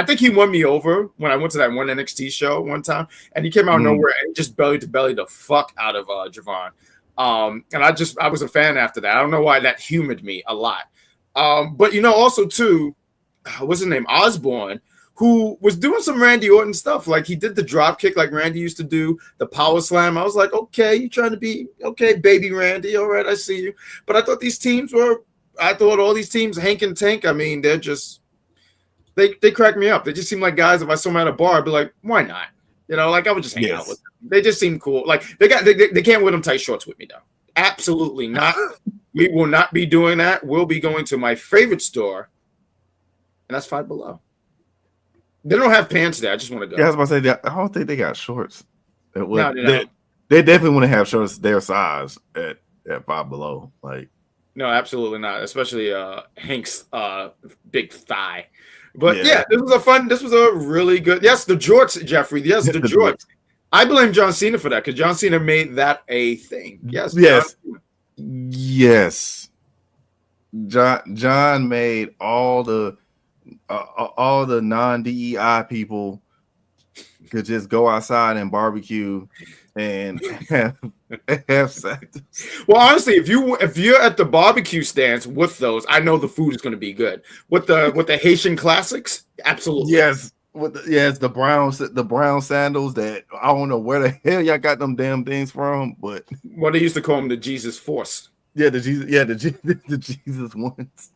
think he won me over when I went to that one NXT show one time, and he came out of nowhere and just belly to belly the fuck out of Javon. And I was a fan after that. I don't know why that humored me a lot. But also too, what's his name? Osborne, who was doing some Randy Orton stuff. Like he did the drop kick like Randy used to do, the power slam. I was like, okay, you trying to be okay, baby Randy. All right, I see you. But I thought all these teams, Hank and Tank, I mean, they're just they crack me up. They just seem like guys, if I saw them at a bar, I'd be like, why not? Like I would just hang out with them. They just seem cool. Like they can't wear them tight shorts with me though. Absolutely not. We will not be doing that. We'll be going to my favorite store, and that's Five Below. They don't have pants there. I just want to go. Yeah, I was about to say that. I don't think they got shorts. No, they definitely want to have shorts their size at Five Below. Like, no, absolutely not. Especially Hank's big thigh. But yeah, this was a really good. Yes, the jorts, Jeffrey. Yes, the jorts. I blame John Cena for that because John Cena made that a thing. Yes. John made all the non-DEI people could just go outside and barbecue and have sex. Well, honestly, if you're at the barbecue stands with those, I know the food is going to be good. With the Haitian classics, absolutely. Yes. The brown sandals that I don't know where the hell y'all got them damn things from, but what they used to call them, the Jesus Force. Yeah, the Jesus ones.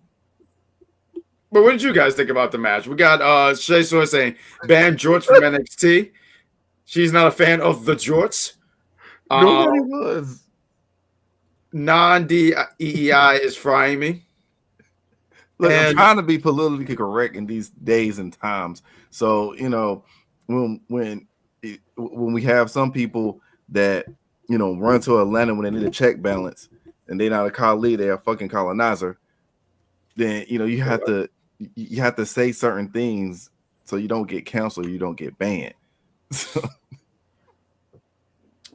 But what did you guys think about the match? We got Shay Soy saying ban Jorts from NXT. She's not a fan of the Jorts. Nobody was. Non-DEI is frying me. Look, I'm trying to be politically correct in these days and times. So, when we have some people that, run to Atlanta when they need a check balance and they're not a colleague, they're a fucking colonizer, then, you have to say certain things so you don't get canceled, you don't get banned. So,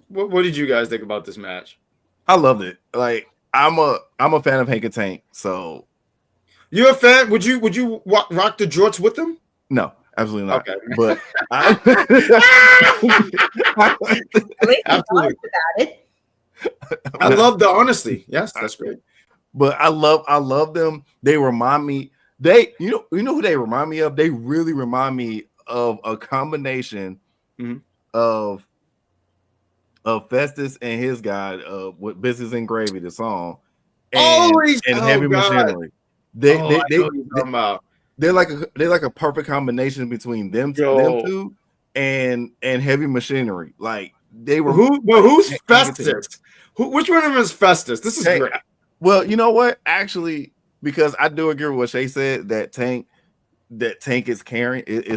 what did you guys think about this match? I loved it. Like, I'm a fan of Hank and Tank, so. You're a fan? Would you rock the jorts with them? No, absolutely not. Okay. But absolutely about it. I love the honesty. Yes, that's great. But I love them. They remind me. You know who they remind me of? They really remind me of a combination of Festus and his guy with Business and Gravy, the song, and Heavy Machinery. They're like a perfect combination between them two and Heavy Machinery. Like they were who's Festus? Which one of them is Festus? This is great. Well, you know what? Actually, because I do agree with what Shay said that Tank is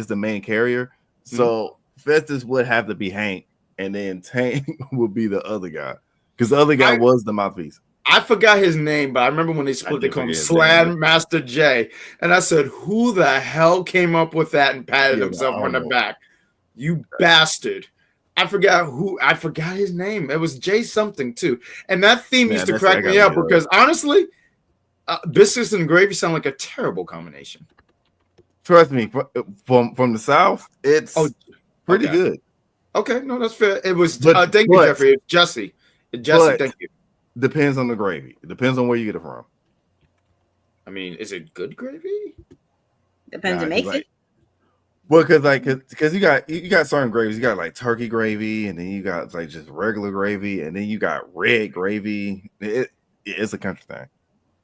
the main carrier. So Festus would have to be Hank, and then Tank would be the other guy because the other guy was the mouthpiece. I forgot his name, but I remember when they split, they called him Slam Master J. And I said, who the hell came up with that and patted himself on the back? You bastard. I forgot his name. It was J something too. And that theme used to crack me up because honestly, Biscuits and Gravy sound like a terrible combination. Trust me, from the South, it's pretty good. Okay, no, that's fair. It was, thank you, Jeffrey. It's Jesse. Thank you. Depends on the gravy. It depends on where you get it from. I mean, is it good gravy? Depends what makes it. Well, because you got certain gravies. You got like turkey gravy, and then you got like just regular gravy, and then you got red gravy. It's a country thing.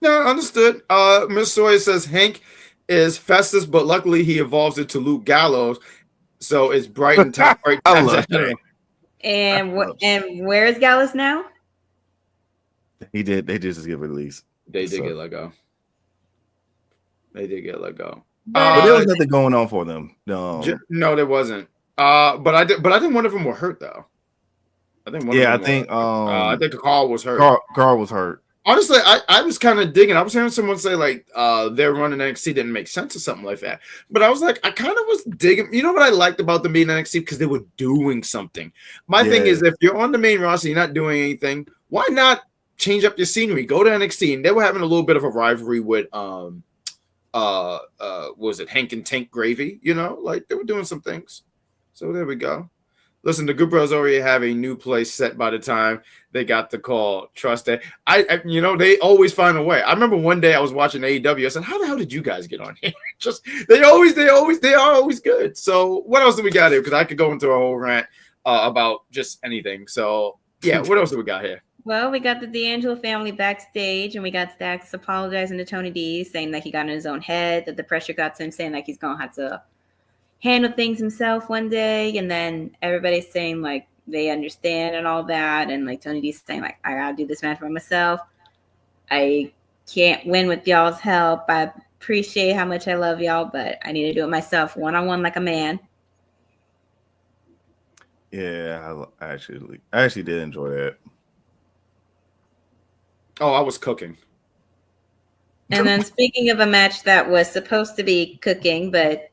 No, understood. Miss Sawyer says Hank is Festus, but luckily he evolves it to Luke Gallows, so it's bright and top. I love that. And where is Gallows now? They did just get released. They did get let go. But there was nothing going on for them. No, there wasn't. But I think one of them were hurt though. I think Carl was hurt. Carl was hurt. Honestly, I was kind of digging. I was hearing someone say like their run in NXT didn't make sense or something like that. But I was like, I kind of was digging. You know what I liked about them being in NXT? Because they were doing something. My thing is, if you're on the main roster, you're not doing anything, why not change up your scenery? Go to NXT. And they were having a little bit of a rivalry with was it Hank and Tank Gravy? You know, like they were doing some things. So there we go. Listen, the Good Bros already have a new place set by the time they got the call. Trust that. I you know, they always find a way. I remember one day I was watching AEW. I said, "How the hell did you guys get on here?" Just they are always good. So what else do we got here? Because I could go into a whole rant about just anything. So yeah, what else do we got here? Well, we got the D'Angelo family backstage, and we got Stacks apologizing to Tony D, saying that he got in his own head, that the pressure got to him, saying like he's gonna have to handle things himself one day, and then everybody's saying like they understand and all that, and like Tony D's saying like I gotta do this match by myself. I can't win with y'all's help. I appreciate how much I love y'all, but I need to do it myself, one-on-one like a man. Yeah, I actually did enjoy that. Oh, I was cooking. And then speaking of a match that was supposed to be cooking, but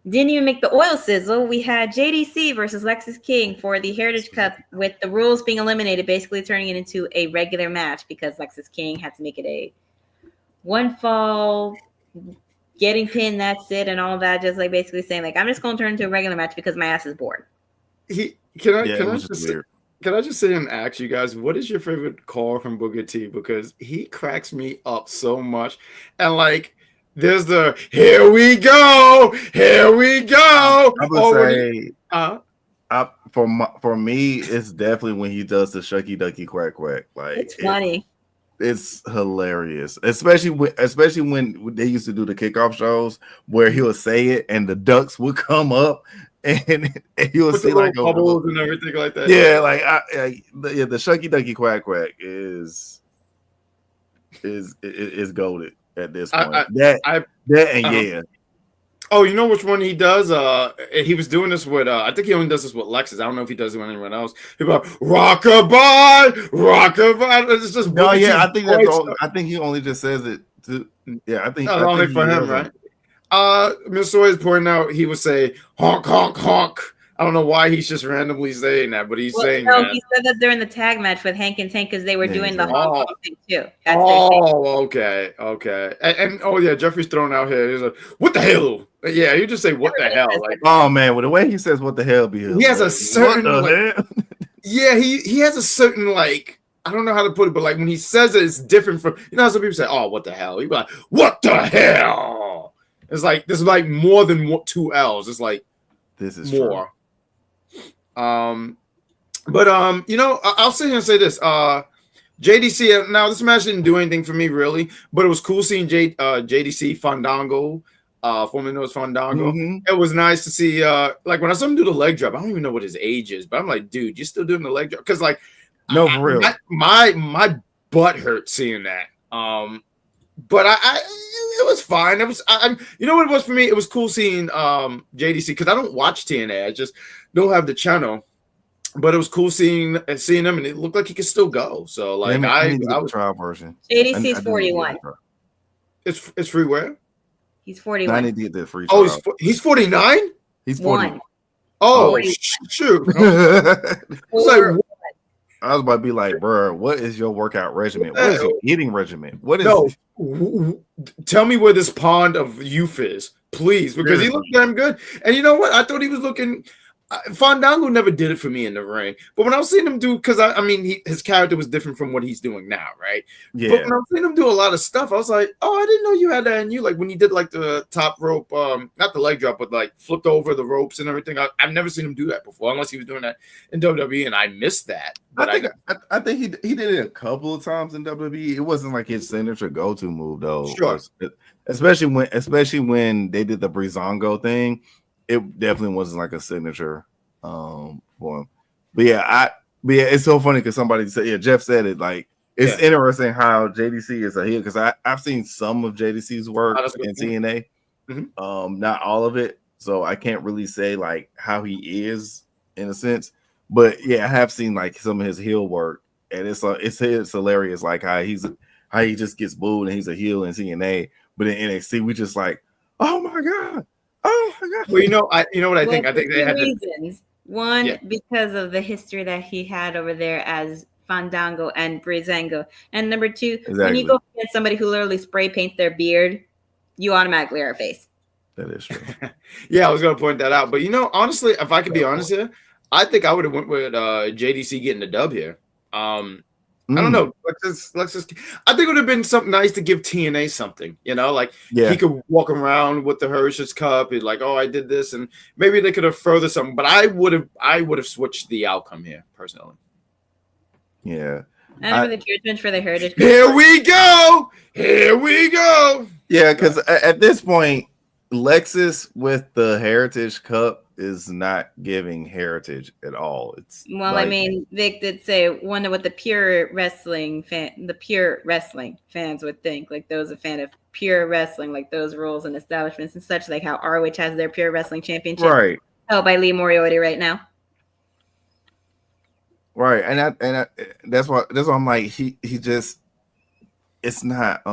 didn't even make the oil sizzle, we had JDC versus Lexis King for the Heritage Cup, with the rules being eliminated, basically turning it into a regular match because Lexis King had to make it a one fall, getting pinned, that's it, and all that, just like basically saying like I'm just going to turn into a regular match because my ass is bored. Can I just say and ask you guys, what is your favorite call from Booker T? Because he cracks me up so much. And like, there's the here we go. I would say, for me, it's definitely when he does the shucky ducky quack quack. Like it's funny. It's hilarious, especially when they used to do the kickoff shows where he would say it and the ducks would come up. And he would see like bubbles and everything like that. Yeah, like the shucky ducky quack quack is goated at this point. Yeah. Oh, you know which one he does? He was doing this with I think he only does this with Lexis. I don't know if he does it with anyone else. He goes, rockabye. It's just I think he only just says it to. Yeah, I think only for him, right? Miss Soy's pointing out he would say honk, honk, honk. I don't know why he's just randomly saying that, but he's saying that. He said that during the tag match with Hank and Tank because they were doing the honk, honk thing too. Okay. And oh yeah, Jeffrey's thrown out here. He's like, what the hell? Yeah, you just say what the hell. Like, oh man, well the way he says what the hell be. He has a certain yeah, he has a certain like. I don't know how to put it, but like when he says it, it's different from how some people say, oh, what the hell? You go like, what the hell? It's like there's like more than 2 L's. It's like this is more. True. But I'll sit here and say this. JDC. Now this match didn't do anything for me really, but it was cool seeing JDC Fandango, formerly known as Fandango. Mm-hmm. It was nice to see. Like when I saw him do the leg drop, I don't even know what his age is, but I'm like, dude, you're still doing the leg drop? Because like, no, for real, my butt hurt seeing that. But it was fine. It was you know what it was for me? It was cool seeing JDC because I don't watch TNA. I just don't have the channel. But it was cool seeing him, and it looked like he could still go. So like I was trial version. JDC is 41. It's free where? He's 41. I need to get the free trial. Oh, he's 49? He's 41. Oh, shoot. I was about to be like, bro, what is your workout regimen? What is your eating regimen? What is tell me where this pond of youth is, please, because he looked damn good. And you know what? I thought he was looking. Fandango never did it for me in the ring, but when I was seeing him do, because his character was different from what he's doing now, right? Yeah. But when I was seeing him do a lot of stuff, I was like, oh, I didn't know you had that in you. Like when he did like the top rope, not the leg drop, but like flipped over the ropes and everything. I've never seen him do that before, unless he was doing that in WWE, and I missed that. But I think he did it a couple of times in WWE. It wasn't like his signature go-to move though. Sure. Especially when they did the Brizongo thing. It definitely wasn't like a signature for him. But yeah, it's so funny because somebody said, Jeff said it, like it's interesting how JDC is a heel, because I've seen some of JDC's work in TNA. Mm-hmm. Not all of it, so I can't really say like how he is in a sense. But yeah, I have seen like some of his heel work, and it's hilarious, like how he just gets booed and he's a heel in TNA, but in NXT we just like, oh my god. Well, you know what I think. I think they had reasons. One, because of the history that he had over there as Fandango and Breezango, and number two, when you go against somebody who literally spray paints their beard, you automatically are a face. That is true. Yeah, I was going to point that out, but honestly, if I could be honest here, I think I would have went with JDC getting the dub here. I don't know. Let's just. I think it would have been something nice to give TNA something. He could walk around with the Heritage Cup. He's like, oh, I did this, and maybe they could have furthered something. But I would have switched the outcome here personally. Yeah. I know the judgment for the Heritage Cup. Here we go. Here we go. Yeah, because at this point, Lexis with the Heritage Cup is not giving heritage at all. It's I mean, Vic did say one of what the pure wrestling fans would think, like those a fan of pure wrestling, like those rules and establishments and such, like how ROH has their pure wrestling championship, right? Held by Lee Moriarty right now, right? And that's why I'm like he just it's not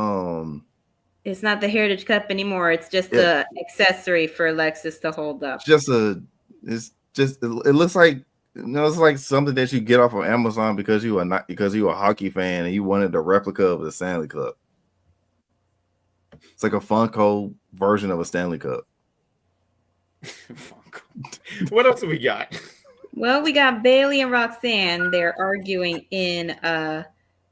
the Heritage Cup anymore. It's just an accessory for Lexis to hold up. It looks like it's like something that you get off of Amazon because you a hockey fan and you wanted a replica of the Stanley Cup. It's like a Funko version of a Stanley Cup. What else do we got? Well, we got Bayley and Roxanne. They're arguing in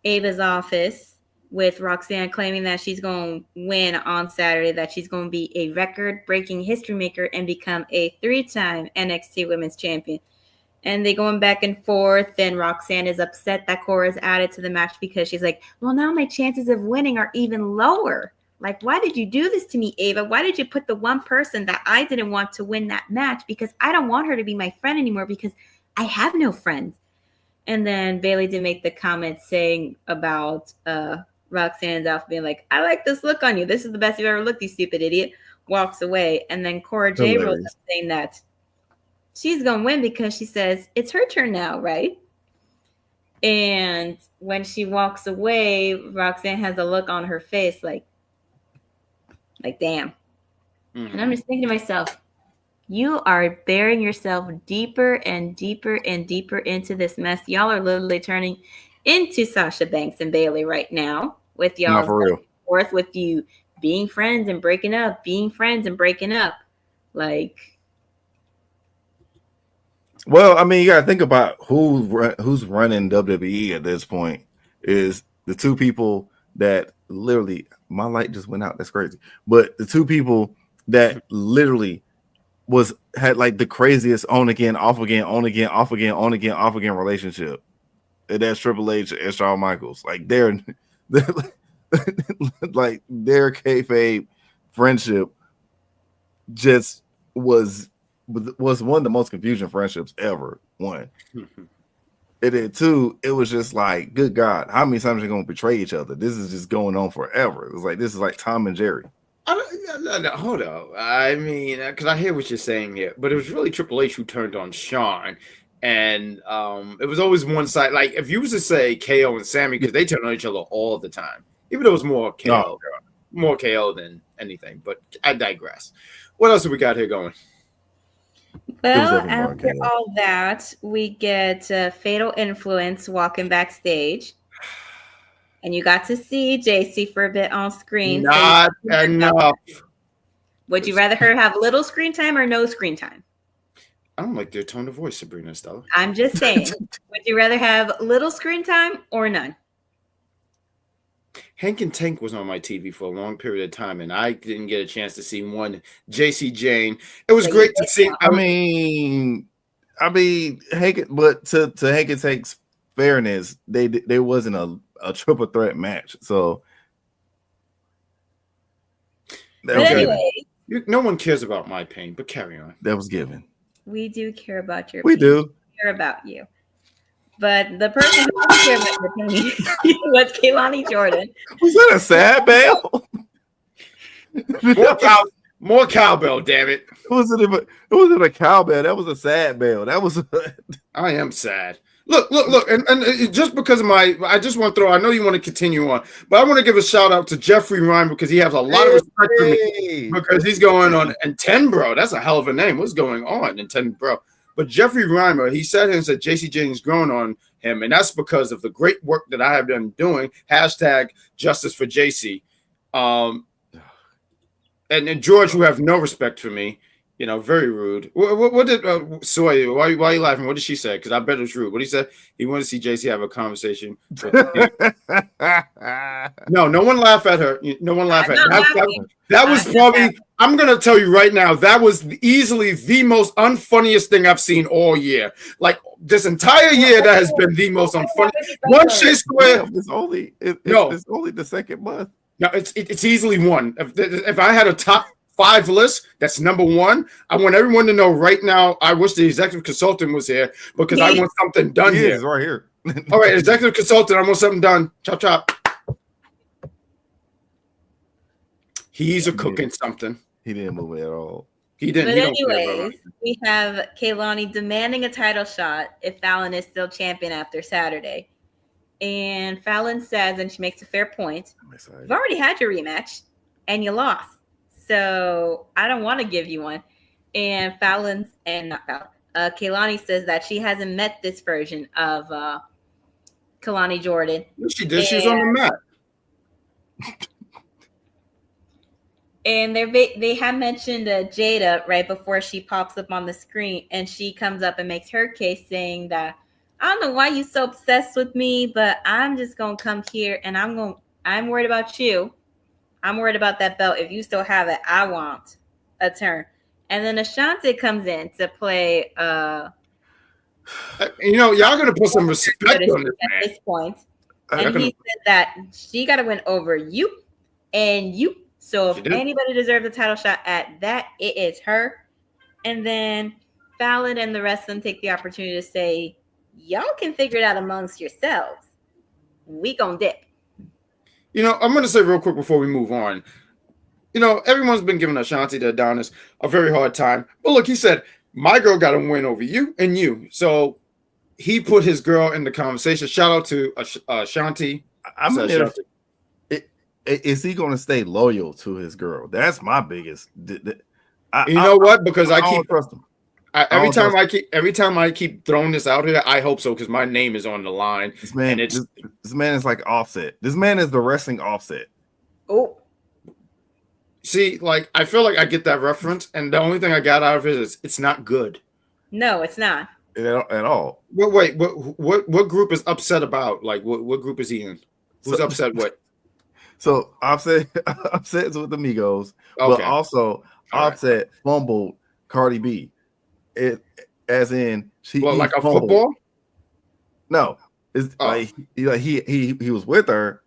Ava's office, with Roxanne claiming that she's going to win on Saturday, that she's going to be a record-breaking history maker and become a 3-time NXT Women's Champion. And they going back and forth, and Roxanne is upset that Cora is added to the match because she's like, well, now my chances of winning are even lower. Like, why did you do this to me, Ava? Why did you put the one person that I didn't want to win that match? Because I don't want her to be my friend anymore because I have no friends. And then Bayley did make the comment saying about Roxanne's outfit being like, I like this look on you. This is the best you've ever looked, you stupid idiot. Walks away. And then Cora Jade rolls up saying that she's going to win because she says, it's her turn now, right? And when she walks away, Roxanne has a look on her face like damn. Mm-hmm. And I'm just thinking to myself, you are burying yourself deeper and deeper and deeper into this mess. Y'all are literally turning into Sasha Banks and Bayley right now. With y'all forth with you being friends and breaking up, like. Well, I mean, you gotta think about who's running WWE at this point. Is the two people that literally, my light just went out. That's crazy. But the two people that literally had like the craziest on again, off again, on again, off again, on again, off again relationship. And that's Triple H and Shawn Michaels. Like they're like their kayfabe friendship just was one of the most confusing friendships ever. One, and then two, it was just like, good God, how many times are they gonna betray each other? This is just going on forever. It was like this is like Tom and Jerry. No, hold on. I mean, because I hear what you're saying here, but it was really Triple H who turned on Shawn. And it was always one side. Like if you was to say KO and Sammy, because they turn on each other all the time, even though it was more KO than anything. But I digress. What else have we got here going? Well, after all that, we get Fatal Influence walking backstage, and you got to see JC for a bit on screen. Not enough. Would you rather her have little screen time or no screen time? I don't like their tone of voice, Sabrina, Estella. I'm just saying. Would you rather have little screen time or none? Hank and Tank was on my TV for a long period of time, and I didn't get a chance to see one JC Jane. It was great to see. I mean, Hank, but to Hank and Tank's fairness, there wasn't a triple threat match, so. But anyway, no one cares about my pain, but carry on. That was given. We do care about your pain. We do care about you. But the person who doesn't care about your pain was Kehlani Jordan. Was that a sad bell? More cowbell, damn it. It wasn't a cowbell. That was a sad bell. That was I am sad. Look, and just because of I just want to throw. I know you want to continue on, but I want to give a shout out to Jeffrey Ryan because he has a lot of respect for me because he's going on and 10 bro. That's a hell of a name. What's going on in 10 bro? But Jeffrey Reimer, he said and said JC James grown on him, and that's because of the great work that I have been doing. Hashtag justice for JC. And George, who have no respect for me, very rude. What did Soy? Why are you laughing? What did she say? Because I bet it was rude. What he said? He wanted to see JC have a conversation. No one laugh at her. No one laugh at her. That was probably. I'm gonna tell you right now. That was easily the most unfunniest thing I've seen all year. Like this entire year, that has been the most unfunny. One Shea Square. It's only the second month. No, it's easily one. If I had a top 5 list, that's number 1. I want everyone to know right now. I wish the executive consultant was here because I want something done here. He's right here. All right, executive consultant, I want something done. Chop chop. He's cooking something. He didn't move it at all. He didn't. But anyways, we have Kaylani demanding a title shot if Fallon is still champion after Saturday. And Fallon says, and she makes a fair point, you've already had your rematch and you lost. So I don't want to give you one. And Kaylani says that she hasn't met this version of Kalani Jordan. She did. She's on the mat. And they have mentioned Jada right before she pops up on the screen, and she comes up and makes her case saying that, I don't know why you're so obsessed with me, but I'm just gonna come here and I'm worried about you. I'm worried about that belt. If you still have it, I want a turn. And then Ashanti comes in to play. Y'all gonna put some respect on this man. At this point. And he said that she got to win over you and you. So if anybody deserves a title shot at that, it is her. And then Fallon and the rest of them take the opportunity to say, y'all can figure it out amongst yourselves. We gonna dip. I'm going to say real quick before we move on. Everyone's been giving Ashanti the Adonis a very hard time. But look, he said, my girl got to win over you and you. So he put his girl in the conversation. Shout out to Ashanti. Is he going to stay loyal to his girl? That's my biggest. Because I keep trust him. Every time I keep throwing this out here, I hope so because my name is on the line. This man is like Offset. This man is the wrestling Offset. Oh, see, I feel like I get that reference, and the only thing I got out of it is it's not good. No, it's not at all. Wait, what group is upset about? What group is he in? Who's upset with? So Offset is with the Migos, but also Offset fumbled Cardi B. As in she like a fumbled. Football? No, it's he was with her,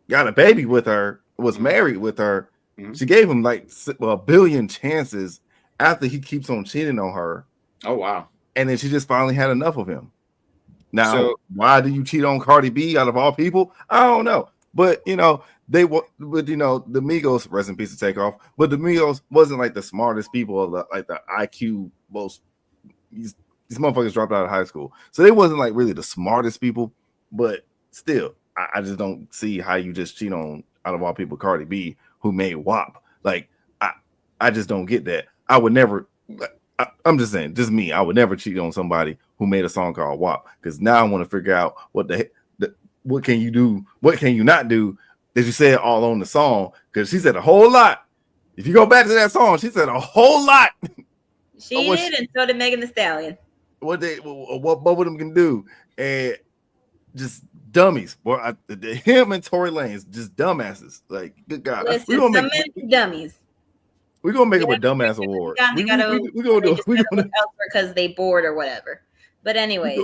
got a baby with her, was married with her. She gave him a billion chances after he keeps on cheating on her. Oh wow! And then she just finally had enough of him. Now, why do you cheat on Cardi B out of all people? I don't know, but the Migos, rest in peace to Takeoff, but the Migos wasn't the smartest people of the IQ most. These motherfuckers dropped out of high school, so they wasn't really the smartest people. But still, I just don't see how you just cheat on out of all people Cardi B, who made WAP. I just don't get that. I would never. I'm just saying, just me. I would never cheat on somebody who made a song called WAP, because now I want to figure out what can you do, what can you not do that you said all on the song, because she said a whole lot. If you go back to that song, she said a whole lot. She did, and so did Megan Thee Stallion. What both of them can do, and just dummies. Boy, him and Tory Lanez, just dumbasses. Good God, we're gonna make dummies. We're gonna make up a dumbass award. We're gonna do it because they bored or whatever. But anyways,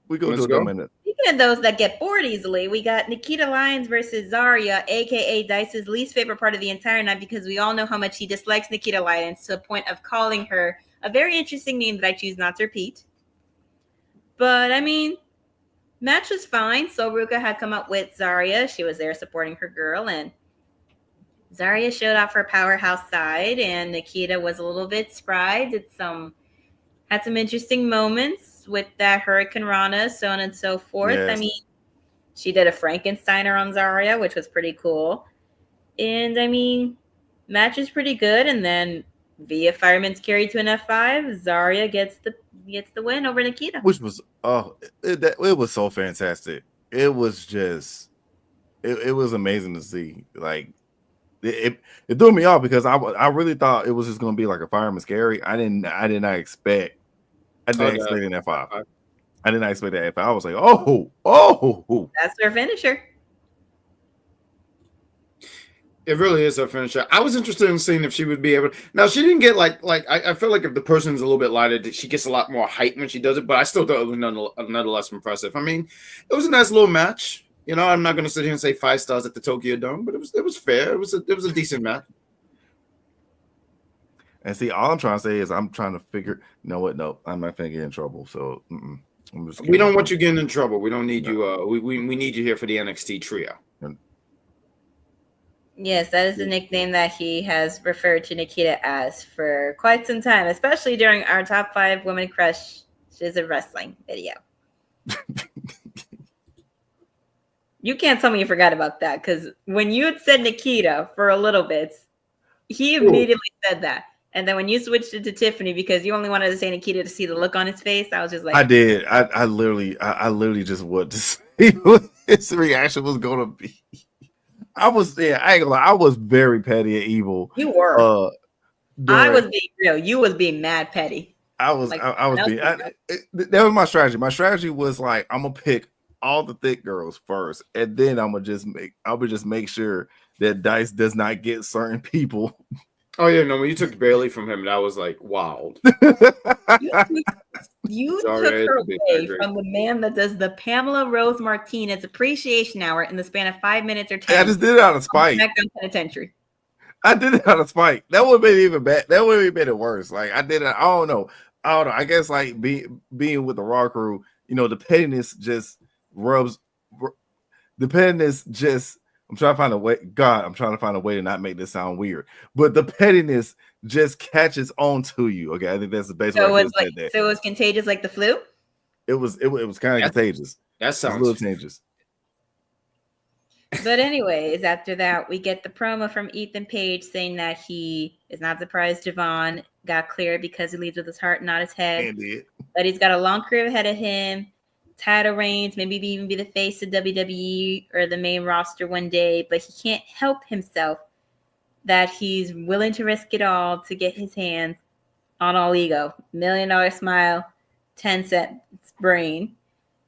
we go do a dumbass. Speaking of those that get bored easily, we got Nikita Lyons versus Zarya, aka Dice's least favorite part of the entire night, because we all know how much he dislikes Nikita Lyons to the point of calling her a very interesting name that I choose not to repeat. But match was fine. So Ruka had come up with Zarya. She was there supporting her girl, and Zarya showed off her powerhouse side, and Nikita was a little bit spry. Had some interesting moments. with that Hurricane Rana, so on and so forth. Yes. I mean, she did a Frankensteiner on Zarya, which was pretty cool. And I mean, match is pretty good. And then via Fireman's Carry to an F5, Zarya gets the win over Nikita. Which was it was so fantastic. It was just it was amazing to see. Like it threw me off because I really thought it was just gonna be like a Fireman's Carry. I did not expect an F5. I did not expect that F5. I was like, oh, that's their finisher. It really is her finisher. I was interested in seeing if she would be able to. Now, she didn't get like I feel like if the person's a little bit lighter, she gets a lot more height when she does it, but I still thought it was nonetheless impressive. I mean, it was a nice little match. You know, I'm not going to sit here and say 5 stars at the Tokyo Dome, but it was fair. It was a decent match. And see, all I'm trying to say is I'm trying to figure. You know what? No, I'm not going to get in trouble. So we don't want you getting in trouble. We don't need you. We need you here for the NXT trio. Yes, that is the nickname that he has referred to Nikita as for quite some time, especially during our top 5 women crushes of wrestling video. You can't tell me you forgot about that, because when you had said Nikita for a little bit, he immediately said that. And then when you switched it to Tiffany because you only wanted to say Nikita to see the look on his face, I was just like, I did. I literally just wanted to see what his reaction was going to be. I ain't gonna lie, I was very petty and evil. You were. I was being real. You was being mad petty. I was being. That was my strategy. My strategy was like, I'm gonna pick all the thick girls first, and then I would just make sure that Dice does not get certain people. Oh yeah, no. When you took Bayley from him, that was like wild. You took her away from the man that does the Pamela Rose Martinez Appreciation Hour in the span of 5 minutes or 10. I just did it out of spite. SmackDown Penitentiary. I did it out of spite. That would have been even bad. That would have made it worse. Like I did it. I don't know. I guess like being with the Raw crew, you know, the pettiness just rubs. The pettiness just. I'm trying to find a way. God, I'm trying to find a way to not make this sound weird. But the pettiness just catches on to you. Okay, I think that's the best way to say that. So it was contagious like the flu? It was kind of contagious. That sounds a little contagious. But anyways, after that, we get the promo from Ethan Page saying that he is not surprised Javon got cleared because he leads with his heart, not his head. But he's got a long career ahead of him. Title reigns, maybe even be the face of WWE or the main roster one day, but he can't help himself that he's willing to risk it all to get his hands on All Ego. $1 million smile, 10 cents brain.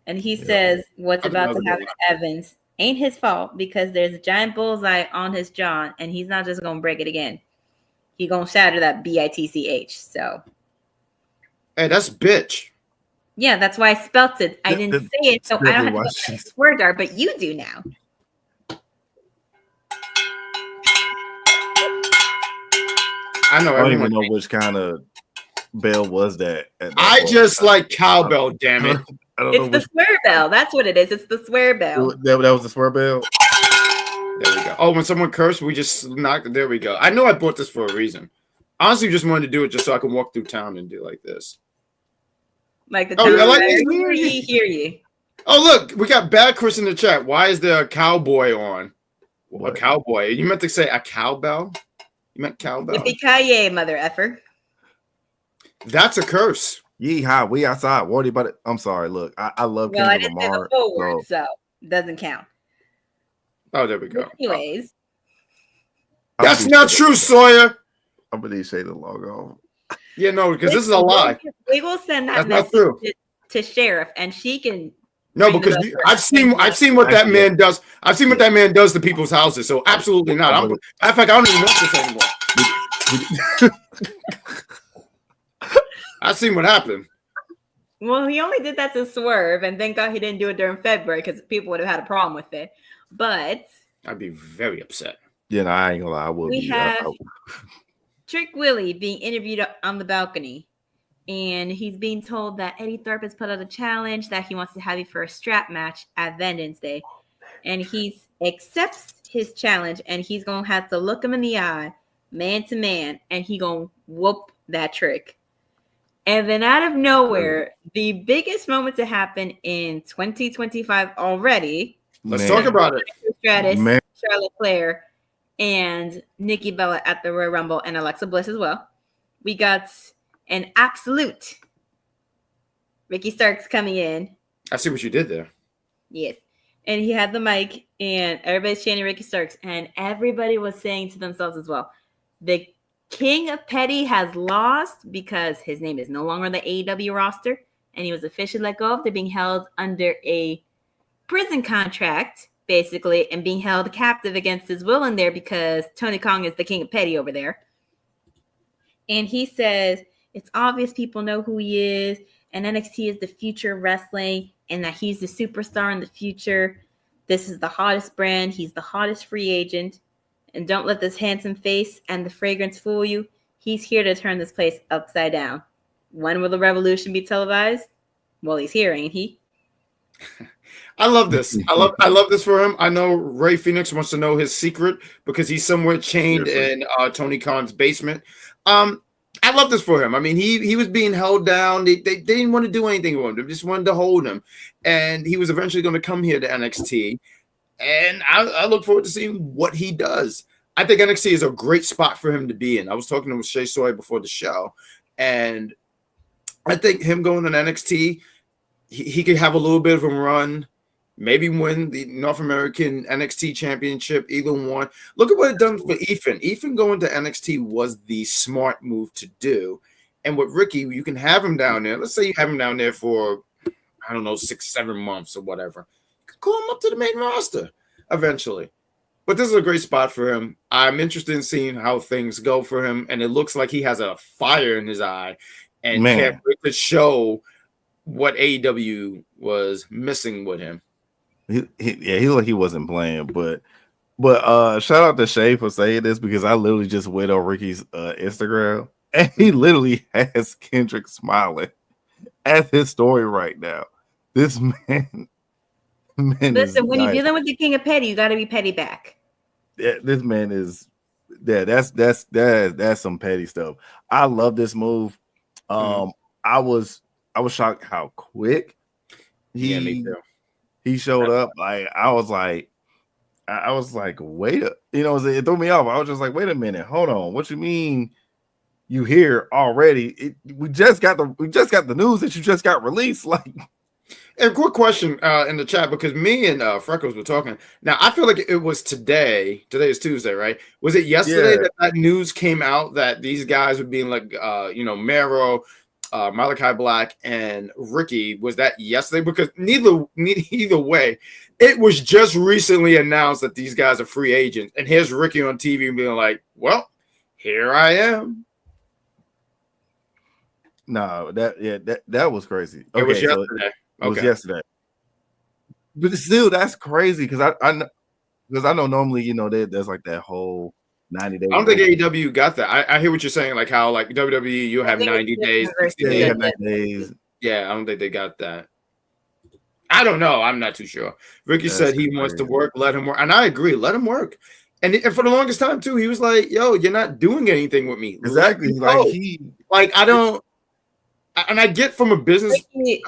And he says what's about to happen to Evans ain't his fault because there's a giant bullseye on his jaw, and he's not just going to break it again. He going to shatter that BITCH. So, hey, that's bitch. Yeah, that's why I spelt it. I didn't say it, so I don't have to know what words are, but you do now. I know. I don't even know which kind of bell was that. I just like cowbell, damn it. It's the swear bell. That's what it is. It's the swear bell. That was the swear bell? There we go. Oh, when someone cursed, we just knocked it. There we go. I know I bought this for a reason. Honestly, just wanted to do it just so I can walk through town and do like this. Like the town. I hear you. Oh, look, we got Bad Chris in the chat. Why is there a cowboy on? What? A cowboy? You meant to say a cowbell? You meant cowbell? Yippee-ki-yay, mother effer. That's a curse. Yeehaw, we outside. What about it? I'm sorry. Look, I love Kendrick I didn't say the full word, so it doesn't count. Oh, there we go. But anyways. That's not true, Sawyer. I'm going to say the logo. Yeah, no, because this is a lie. We will send that message to Sheriff, and she can. No, because I've seen what that man does. I've seen what that man does to people's houses. So absolutely not. In fact, I don't even know this anymore. I've seen what happened. Well, he only did that to Swerve, and thank God he didn't do it during February because people would have had a problem with it. But I'd be very upset. Yeah, no, I ain't gonna lie. I would. We have Trick Willie being interviewed on the balcony, and he's being told that Eddie Thorpe has put out a challenge that he wants to have you for a strap match at Vengeance Day, and he accepts his challenge, and he's gonna have to look him in the eye, man to man, and he gonna whoop that Trick. And then out of nowhere, the biggest moment to happen in 2025 already. Let's talk about it. Stratus, Charlotte Flair, and Nikki Bella at the Royal Rumble, and Alexa Bliss as well. We got an absolute Ricky Starks coming in. I see what you did there. Yes. And he had the mic, and everybody's chanting Ricky Starks, and everybody was saying to themselves as well, the King of Petty has lost because his name is no longer on the AEW roster, and he was officially let go of. They're being held under a prison contract, basically, and being held captive against his will in there because Tony Khan is the King of Petty over there. And he says, it's obvious people know who he is, and NXT is the future of wrestling, and that he's the superstar in the future. This is the hottest brand. He's the hottest free agent. And don't let this handsome face and the fragrance fool you. He's here to turn this place upside down. When will the revolution be televised? Well, he's here, ain't he? I love this. I love this for him. I know Ray Phoenix wants to know his secret because he's somewhere chained in Tony Khan's basement. I love this for him. I mean, he was being held down. They didn't want to do anything with him. They just wanted to hold him. And he was eventually going to come here to NXT. And I look forward to seeing what he does. I think NXT is a great spot for him to be in. I was talking to Shay Soy before the show. And I think him going to NXT, he could have a little bit of a run. Maybe win the North American NXT Championship, either one. Look at what it done for Ethan. Ethan going to NXT was the smart move to do. And with Ricky, you can have him down there. Let's say you have him down there for, I don't know, 6-7 months or whatever. You can call him up to the main roster eventually. But this is a great spot for him. I'm interested in seeing how things go for him. And it looks like he has a fire in his eye and can't wait to show what AEW was missing with him. He looked like he wasn't playing, but shout out to Shay for saying this because I literally just went on Ricky's Instagram and he literally has Kendrick smiling at his story right now. This man listen, when you're dealing with the King of Petty, you got to be petty back. Yeah, this man is that's some petty stuff. I love this move. I was shocked how quick he showed up. Like I was like, wait, it threw me off. I was just like, wait a minute, hold on. What you mean you here already? We just got the news that you just got released. Like, and quick question in the chat because me and Freckles were talking. Now I feel like it was today. Today is Tuesday, right? Was it yesterday that news came out that these guys were being like, Mero, Malachi Black and Ricky? Was that yesterday? Because either way, it was just recently announced that these guys are free agents. And here's Ricky on TV being like, well, here I am. No, that was crazy. Okay, it was yesterday. It was yesterday. But still, that's crazy because I know normally, there's like that whole 90 days. I don't think AEW got that. I hear what you're saying, like how like WWE, you have 90 days. 60 days. 90 days. Yeah, I don't think they got that. I don't know. I'm not too sure. Ricky said he wants to work, let him work. And I agree, let him work. And for the longest time, too, he was like, yo, you're not doing anything with me. Exactly. I don't. And I get from a business.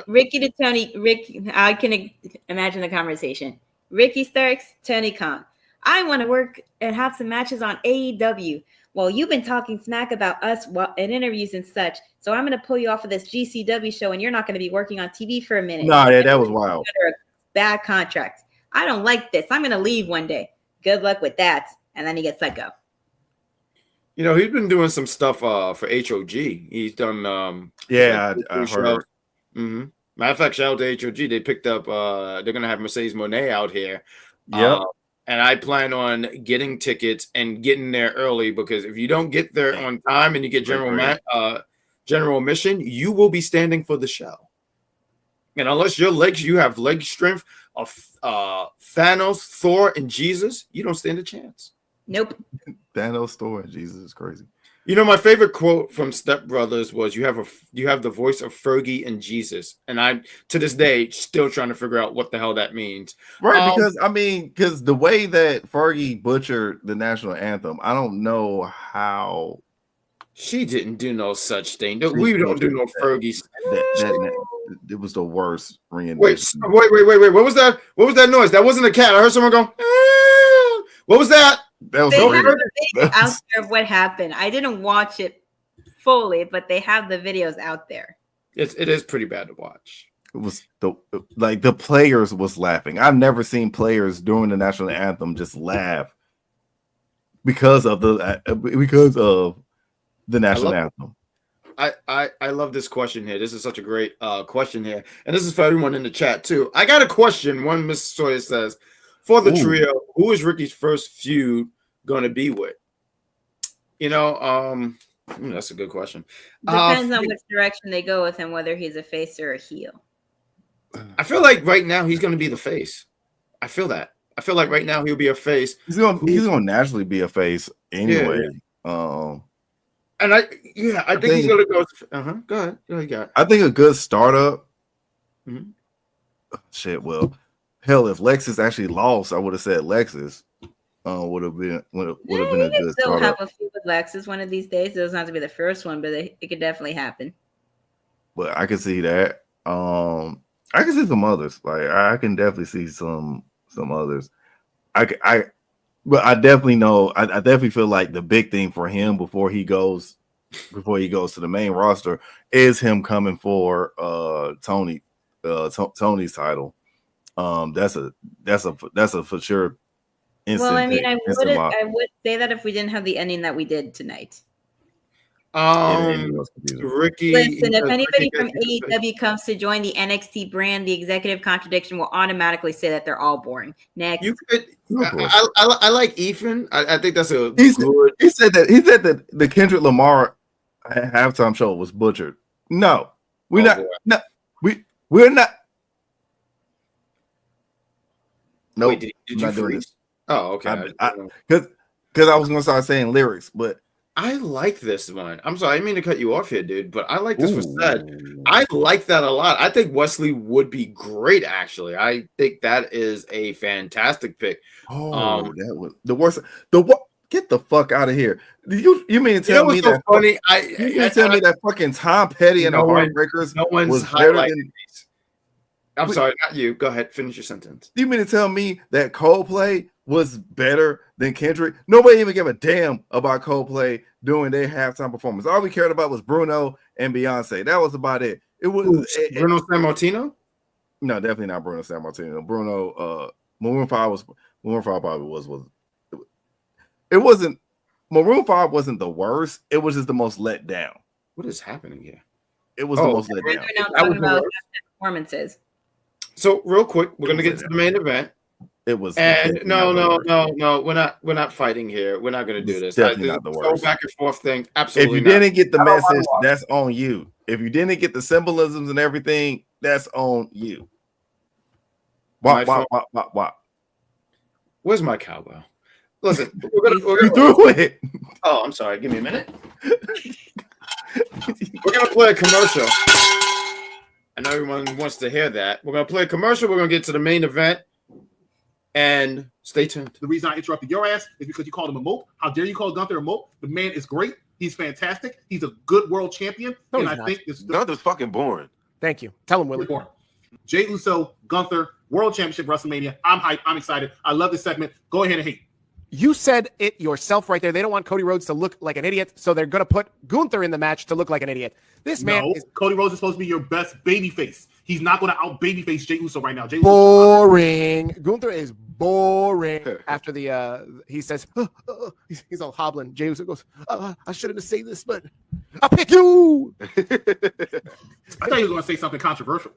Ricky to Tony. Rick, I can imagine the conversation. Ricky Starks, Tony Khan. I want to work and have some matches on AEW. Well, you've been talking smack about us in interviews and such. So I'm going to pull you off of this GCW show and you're not going to be working on TV for a minute. No, yeah, that was wild. Bad contract. I don't like this. I'm going to leave one day. Good luck with that. And then he gets let go. He's been doing some stuff for HOG. He's done. I heard. Mm-hmm. Matter of fact, shout out to HOG. They picked up. They're going to have Mercedes Moné out here. Yep. And I plan on getting tickets and getting there early because if you don't get there on time and you get general admission, you will be standing for the show. And unless you have leg strength of Thanos, Thor, and Jesus, you don't stand a chance. Nope. Thanos, Thor, and Jesus is crazy. My favorite quote from Step Brothers was, "You have the voice of Fergie and Jesus," and I'm to this day still trying to figure out what the hell that means. Right, because the way that Fergie butchered the national anthem, I don't know how She didn't do no such thing. We don't do no Fergies. It was the worst rendition. Wait. What was that? What was that noise? That wasn't a cat. I heard someone go. What was that? That was they have the video out there of what happened. I didn't watch it fully, but they have the videos out there. It is pretty bad to watch. It was the players was laughing. I've never seen players during the national anthem just laugh because of the national anthem. I love this question here. This is such a great question here, and this is for everyone in the chat too. I got a question. One Miss Sawyer says, for the trio, who is Ricky's first feud going to be with? That's a good question. Depends on which direction they go with him, whether he's a face or a heel. I feel like right now he's going to be the face. I feel that. I feel like right now he'll be a face. He's going to naturally be a face anyway. Yeah. I think he's going to go. Go ahead. You got it. I think a good startup. Mm-hmm. Shit. Well, hell, if Lexis actually lost, I would have said Lexis. Would have been a good still startup. Have a few with Lexis one of these days. It doesn't have to be the first one, but it could definitely happen. But I can see that. I can see some others. Like I can definitely see some others. But I definitely know. I definitely feel like the big thing for him before he goes to the main roster is him coming for Tony's title. That's a for sure. Well, I mean, I would say that if we didn't have the ending that we did tonight. Ricky. Listen, if anybody from AEW comes to join the NXT brand, the executive contradiction will automatically say that they're all boring. Next, I like Ethan. I think that's a good. He said that the Kendrick Lamar halftime show was butchered. No, we're not. Boy. No, we're not. No, nope, did you freeze? Oh, okay. Because I was gonna start saying lyrics, but I like this one. I'm sorry, I didn't mean to cut you off here, dude, but I like this for said. I like that a lot. I think Wesley would be great, actually. I think that is a fantastic pick. That was the worst. Get the fuck out of here. You mean to tell me that funny? You mean to tell me that fucking Tom Petty and the Heartbreakers was highlighting these? I'm sorry, not you. Go ahead, finish your sentence. You mean to tell me that Coldplay was better than Kendrick? Nobody even gave a damn about Coldplay doing their halftime performance. All we cared about was Bruno and Beyonce. That was about it. It was Bruno Sammartino? No, definitely not Bruno Sammartino. Bruno Maroon 5 probably was it wasn't Maroon 5 wasn't the worst. It was just the most let down. What is happening here? It was the most let down. We're now talking about performances. So real quick, we're gonna get to the main event. It was, and no, we're not fighting here. We're not gonna do this. Definitely not the worst. Back and forth thing. Absolutely. If you didn't get the message, that's on you. If you didn't get the symbolisms and everything, that's on you. Why? Where's my cowbell? Listen, we're gonna do it. Oh, I'm sorry. Give me a minute. We're gonna play a commercial. I know everyone wants to hear that. We're going to play a commercial. We're going to get to the main event. And stay tuned. The reason I interrupted your ass is because you called him a mope. How dare you call Gunther a mope? The man is great. He's fantastic. He's a good world champion. No, and I think Gunther's fucking boring. Thank you. Tell him, Willie. Jey Uso, Gunther, World Championship WrestleMania. I'm hyped. I'm excited. I love this segment. Go ahead and hate. You said it yourself right there. They don't want Cody Rhodes to look like an idiot, so they're going to put Gunther in the match to look like an idiot. This man is... Cody Rhodes is supposed to be your best babyface. He's not going to out babyface Jey Uso right now. Boring. Gunther is boring. After the he says he's all hobbling. Jey Uso goes, I shouldn't have said this, but I'll pick you. I thought he was going to say something controversial.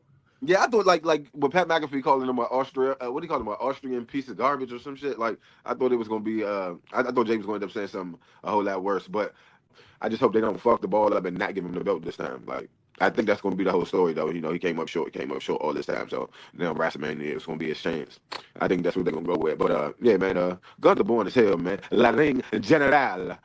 Yeah, I thought like when Pat McAfee calling him an what do you call him, an Austrian piece of garbage or some shit. Like I thought it was gonna be. I thought James was gonna end up saying something a whole lot worse. But I just hope they don't fuck the ball up and not give him the belt this time. Like I think that's gonna be the whole story, though. You know, he came up short all this time. So then WrestleMania is gonna be his chance. I think that's what they're gonna go with. But yeah, man, Gunther born as hell, man. La Ring General.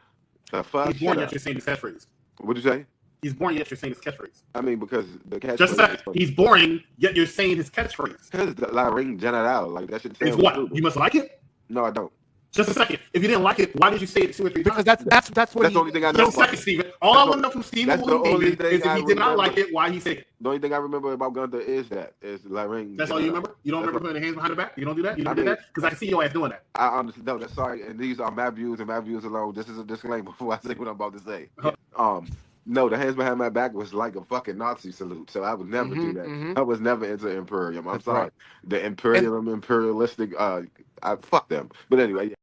He's born yet you're saying his catchphrase. What'd you say? He's boring, yet you're saying his catchphrase. I mean, because the catchphrase. Just like he's boring, yet you're saying his catchphrase. Because the La Ring General, like that shit. Is what? Stupid. You must like it? No, I don't. Just a second. If you didn't like it, why did you say it 2 or 3 times? Because that's what That's the only thing I know. Just a second, Steven. All I want to know from Steven That's the only thing is if he did not remember. like it, why he said it. The only thing I remember about Gunther is Larraine. That's all you remember? You don't remember putting the hands behind the back? You don't do that? You don't do that? Because I can see your ass doing that. I honestly no, that's sorry. And these are my views and my views alone. This is a disclaimer before I say what I'm about to say. No, the hands behind my back was like a fucking Nazi salute. So I would never do that. I was never into Imperium. I'm sorry. Right. The imperialistic I fuck them. But anyway,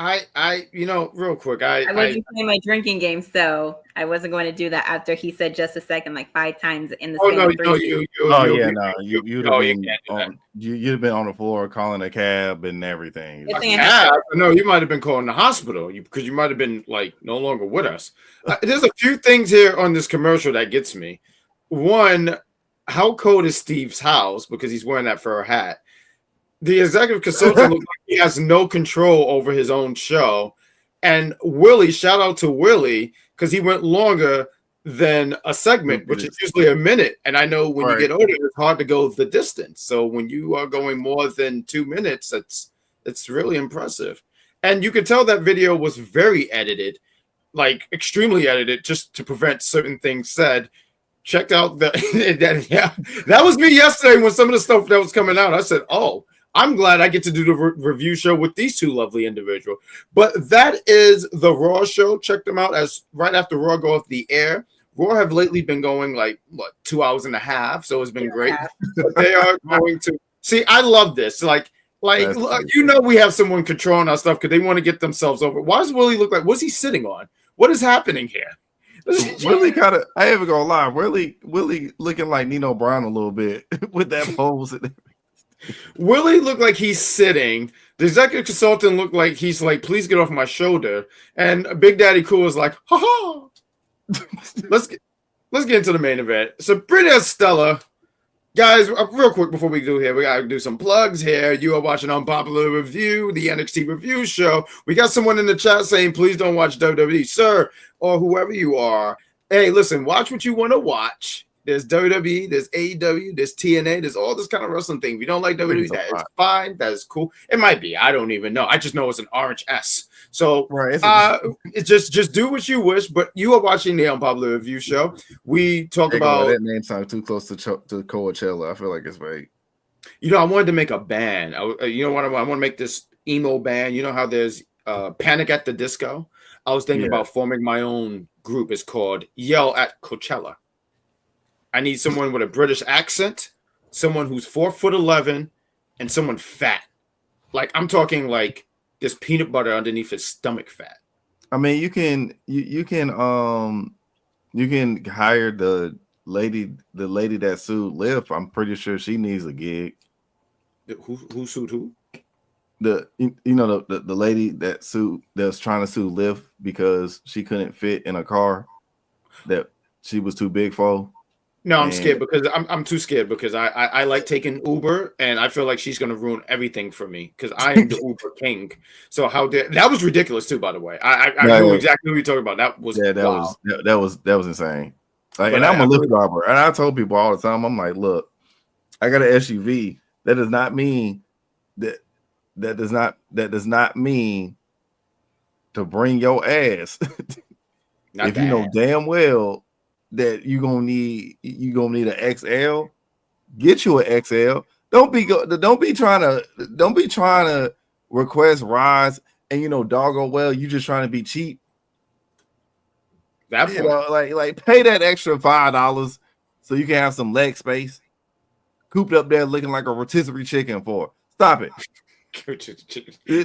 I real quick, I wasn't playing my drinking game, so I wasn't going to do that after he said just a second like 5 times in the same you'd have been on the floor calling a cab and everything. No, you might have been calling the hospital because you might have been like no longer with us. There's a few things here on this commercial that gets me. One, how cold is Steve's house because he's wearing that fur hat? The executive consultant looks like he has no control over his own show. And Willie, shout out to Willie, because he went longer than a segment, which is usually a minute. And I know when you get older, it's hard to go the distance. So when you are going more than 2 minutes, it's really impressive. And you could tell that video was very edited, like extremely edited, just to prevent certain things said. Checked out that was me yesterday when some of the stuff that was coming out. I said, oh, I'm glad I get to do the review show with these two lovely individuals. But that is the Raw show. Check them out as right after Raw go off the air. Raw have lately been going like 2 hours and a half, so it's been great. But they are going to see. I love this. Like we have someone controlling our stuff because they want to get themselves over. Why does Willie look like? What's he sitting on? What is happening here? Willie kind of. I ain't even gonna lie. Willie looking like Nino Brown a little bit with that pose. Willie looked like he's sitting. The executive consultant looked like he's like, please get off my shoulder. And Big Daddy Cool is like, ha ha. Let's get into the main event. Sabrina Estella. Guys, real quick before we do here, we gotta do some plugs here. You are watching Unpopular Review, the NXT Review Show. We got someone in the chat saying, please don't watch WWE, sir, or whoever you are. Hey, listen, watch what you want to watch. There's WWE, there's AEW, there's TNA, there's all this kind of wrestling thing. If you don't like WWE, that is fine. That is cool. It might be. I don't even know. I just know it's an orange S. So it's just do what you wish. But you are watching the Unpopular Review Show. We talk about that name sounds too close to Coachella. I feel like it's fake. I wanted to make a band. I want to make this emo band. You know how there's Panic at the Disco? I was thinking about forming my own group. It's called Yell at Coachella. I need someone with a British accent, someone who's 4'11", and someone fat. Like I'm talking like there's peanut butter underneath his stomach fat. I mean, you can hire the lady that sued Liv. I'm pretty sure she needs a gig. Who sued who? The lady that was trying to sue Liv because she couldn't fit in a car that she was too big for. No, I'm scared because I'm too scared because I like taking Uber and I feel like she's gonna ruin everything for me because I am the Uber king. So that was ridiculous too, by the way. I knew exactly what you're talking about. That was that was insane. Like, and I'm a Lyft driver, and I told people all the time, I'm like, look, I got an SUV. That does not mean that does not mean to bring your ass. If you know damn well that you're gonna need an XL, get you an XL. Don't be trying to request rides and doggo well, you just trying to be cheap. That like pay that extra $5 so you can have some leg space. Cooped up there looking like a rotisserie chicken for. Stop it.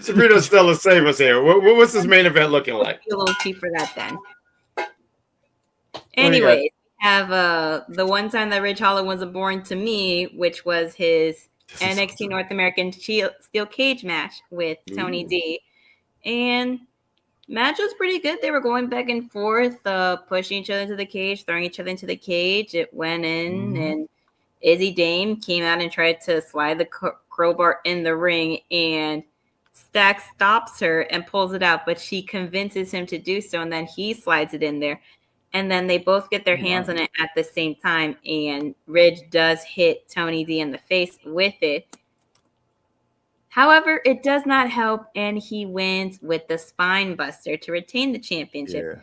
Sabrina Estella, save us here. What's this main event looking like? A little cheap for that then. Anyway, we have the one time that Ridge Holland wasn't born to me, which was his NXT North American Steel Cage match with Tony D. And match was pretty good. They were going back and forth, pushing each other into the cage, throwing each other into the cage. It went in, and Izzy Dame came out and tried to slide the crowbar in the ring, and Stack stops her and pulls it out, but she convinces him to do so, and then he slides it in there. And then they both get their hands on it at the same time. And Ridge does hit Tony D in the face with it. However, it does not help, and he wins with the spine buster to retain the championship. Yeah.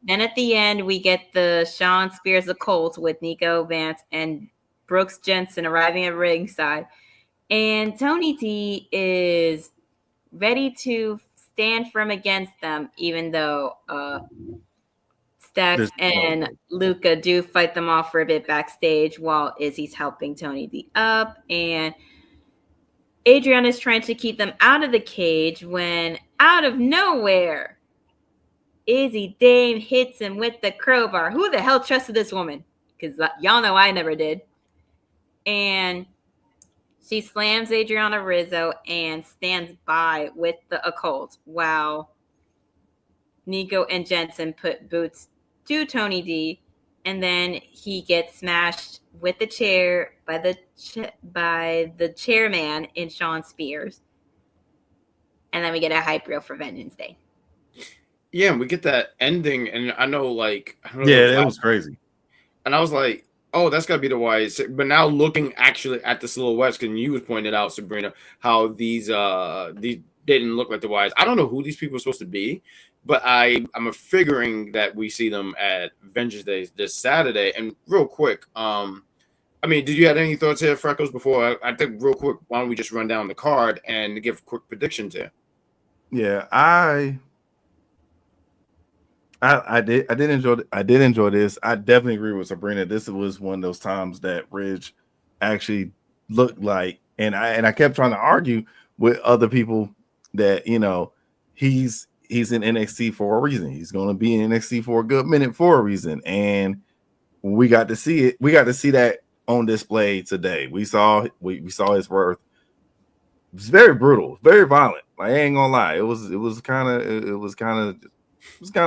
Then at the end, we get the Shawn Spears Occult with Nico Vance and Brooks Jensen arriving at ringside. And Tony D is ready to stand firm against them, even though Stacks and Luca do fight them off for a bit backstage while Izzy's helping Tony D up. And Adrian is trying to keep them out of the cage when, out of nowhere, Izzy Dame hits him with the crowbar. Who the hell trusted this woman? Because y'all know I never did. And she slams Adriana Rizzo and stands by with the Occult while Nico and Jensen put boots to Tony D. And then he gets smashed with the chair by the chairman in Shawn Spears. And then we get a hype reel for Vengeance Day. Yeah, and we get that ending, and I know, like, that was crazy. And I was like, oh, that's gotta be the Wyatt. But now looking actually at the silhouettes, because you was pointed out, Sabrina, how these didn't look like the Wyatts. I don't know who these people are supposed to be, but I'm figuring that we see them at Vengeance Day this Saturday. And real quick, I mean, did you have any thoughts here, Freckles? Before I think real quick, why don't we just run down the card and give quick predictions here? Yeah, I did enjoy this. I definitely agree with Sabrina. This was one of those times that Ridge actually looked like, and I kept trying to argue with other people that, you know, he's in NXT for a reason. He's going to be in NXT for a good minute for a reason, and we got to see it. We got to see that on display today. We saw his worth. It was very brutal, very violent. Like, I ain't gonna lie, it was kind of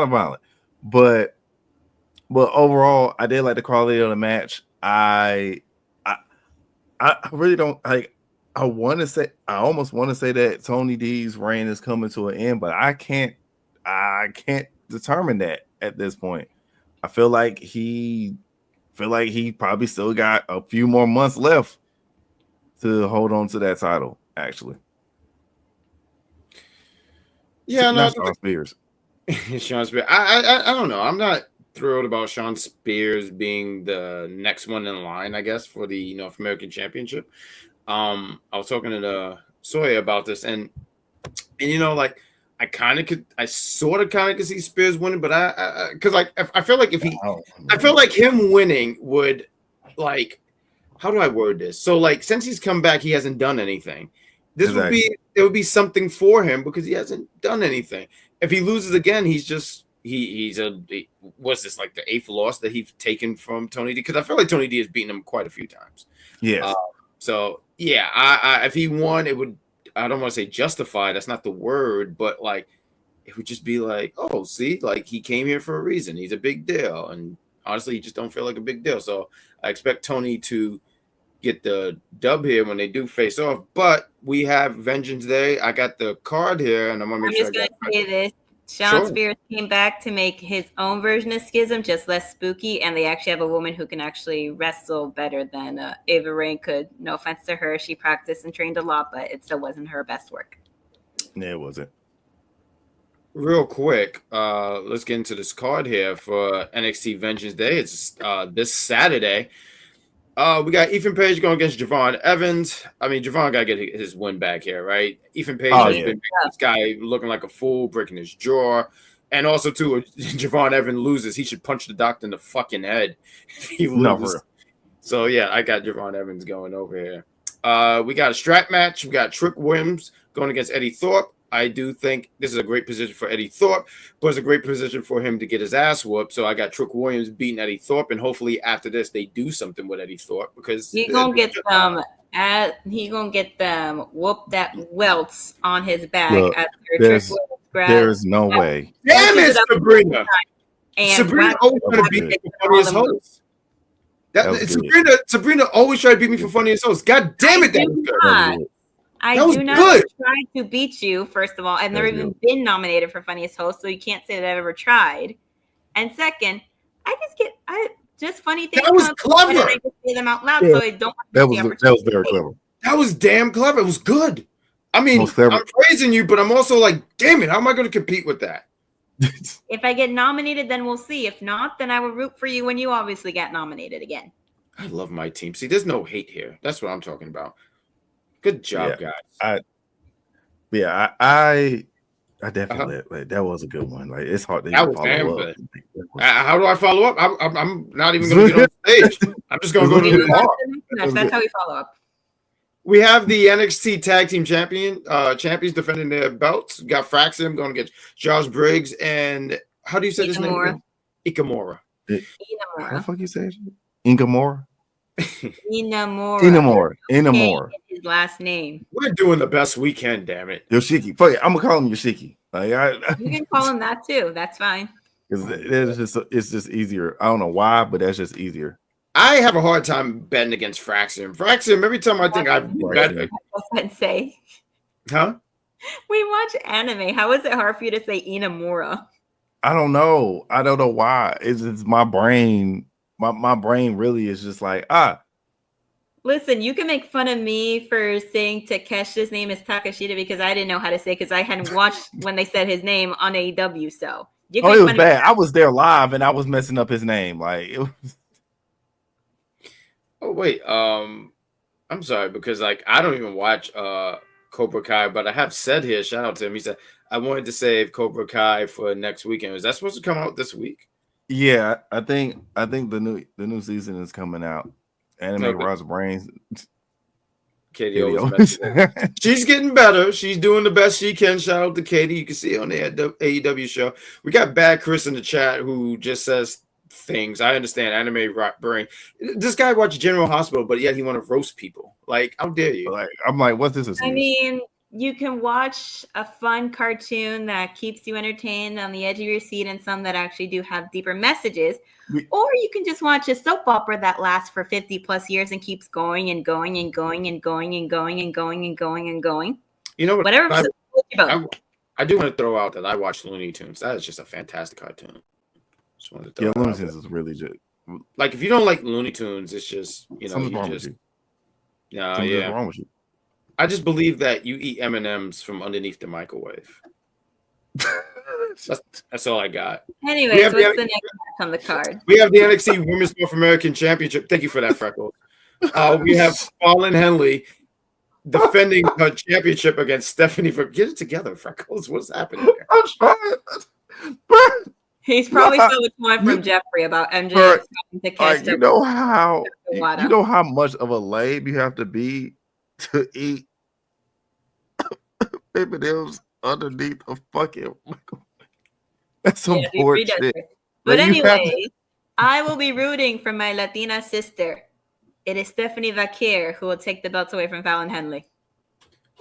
violent. But overall, I did like the quality of the match. I really don't like. I almost want to say that Tony D's reign is coming to an end, but I can't determine that at this point. I feel like he probably still got a few more months left to hold on to that title. Actually, yeah, not Shawn Spears. Shawn Spears. I don't know. I'm not thrilled about Shawn Spears being the next one in line, I guess, for the North American Championship. I was talking to Sawyer about this, and you know, like, I sort of could see Spears winning, but I feel like I feel like him winning would, like, how do I word this? So, like, since he's come back, he hasn't done anything. It would be something for him because he hasn't done anything. If he loses again, what's this, like the 8th loss that he's taken from Tony D? Because I feel like Tony D has beaten him quite a few times. Yes. So yeah, if he won, it would. I don't want to say justify. That's not the word, but like, it would just be like, oh, see, like, he came here for a reason. He's a big deal, and honestly, he just don't feel like a big deal. So I expect Tony to get the dub here when they do face off. But we have Vengeance Day. I got the card here, and I'm gonna make sure. I'm just gonna say this. Shawn Spears came back to make his own version of Schism, just less spooky, and they actually have a woman who can actually wrestle better than Ava Raine could. No offense to her, she practiced and trained a lot, but it still wasn't her best work. Yeah, it wasn't. Real quick, let's get into this card here for NXT Vengeance Day. It's this Saturday. We got Ethan Page going against Javon Evans. I mean, Javon got to get his win back here, right? Ethan Page has been making this guy looking like a fool, breaking his jaw. And also, too, if Javon Evans loses, he should punch the doctor in the fucking head if he loses. So, yeah, I got Javon Evans going over here. We got a strap match. We got Trick Williams going against Eddie Thorpe. I do think this is a great position for Eddie Thorpe, but it's a great position for him to get his ass whooped. So I got Trick Williams beating Eddie Thorpe, and hopefully after this they do something with Eddie Thorpe because he's gonna get them whoop that welts on his back. Look, there's no way. Damn it, Sabrina! Sabrina always trying to beat me for funniest host. Sabrina always tried to beat me for funniest host. God damn it, that was good. I do not try to beat you, first of all. I've never even been nominated for funniest host, so you can't say that I've ever tried. And second, just funny things. That was clever. I just say them out loud, so I don't. That was very clever. That was damn clever. It was good. I mean, I'm praising you, but I'm also like, damn it, how am I going to compete with that? If I get nominated, then we'll see. If not, then I will root for you when you obviously get nominated again. I love my team. See, there's no hate here. That's what I'm talking about. Good job, guys. I definitely like, that was a good one. Like it's hard to that even was damn follow up. Good. How do I follow up? I'm not even going to get on stage. I'm just going to go to the bar. That's how we follow up. We have the NXT Tag Team champions defending their belts. We got Fraxim going against Josh Briggs and how do you say this name again? Ikamura. How the fuck you say it? Ingamora? Inamura. His last name. We're doing the best we can, damn it. Yoshiki. Fuck it. I'm gonna call him Yoshiki. You can call him that too. That's fine. It's just easier. I don't know why, but that's just easier. I have a hard time betting against Fraxim. Fraxim, every time I think I've bet. Say. Huh? We watch anime. How is it hard for you to say Inamura? I don't know. I don't know why. It's just my brain. My brain really is just like, Listen, you can make fun of me for saying Takeshi's name is Takashita because I didn't know how to say it because I hadn't watched when they said his name on AEW. So you can it was bad. I was there live and I was messing up his name. Like it was. Oh wait, I'm sorry because like I don't even watch Cobra Kai, but I have said here, shout out to him. He said I wanted to save Cobra Kai for next weekend. Is that supposed to come out this week? Yeah, I think the new season is coming out. Anime Ross Brains. Katie always she's getting better. She's doing the best she can. Shout out to Katie. You can see it on the AEW show. We got Bad Chris in the chat who just says things. I understand Anime Brain. This guy watched General Hospital, but yet he want to roast people. Like, how dare you? Like, I'm like, what's this? I mean, you can watch a fun cartoon that keeps you entertained on the edge of your seat and some that actually do have deeper messages. Or you can just watch a soap opera that lasts for 50 plus years and keeps going and going and going and going and going and going and going and going. You know what? Whatever. I do want to throw out that I watched Looney Tunes. That is just a fantastic cartoon. Just wanted to throw Looney Tunes is really good. Like if you don't like Looney Tunes, it's just something's wrong with you. Something's wrong with you. I just believe that you eat M&Ms from underneath the microwave. That's all I got. Anyways, what's the next match on the card? We have the NXT Women's North American Championship. Thank you for that, Freckles. We have Fallon Henley defending her championship against Stephanie. Get it together, Freckles. What's happening here? I'm trying. He's probably still the one from Jeffrey about MJ. You know how much of a lame you have to be to eat M&M's underneath a fucking microwave. That's some bullshit. But anyway, I will be rooting for my Latina sister. It is Stephanie Vaquer who will take the belts away from Fallon Henley.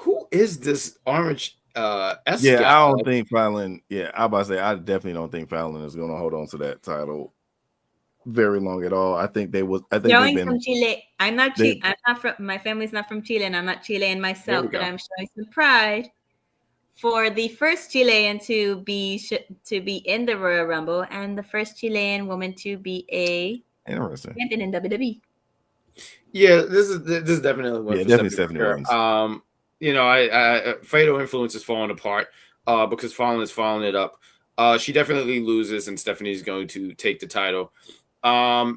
Who is this orange guy? I don't think Fallon. Yeah, I'm about to say I definitely don't think Fallon is going to hold on to that title very long at all. I think showing from Chile. I'm not from. My family's not from Chile, and I'm not Chilean myself. But I'm showing some pride for the first Chilean to be in the Royal Rumble and the first Chilean woman to be a champion in WWE. Yeah, this is definitely definitely. You know, I fatal influence is falling apart because Fallon is following it up. She definitely loses, and Stephanie's going to take the title.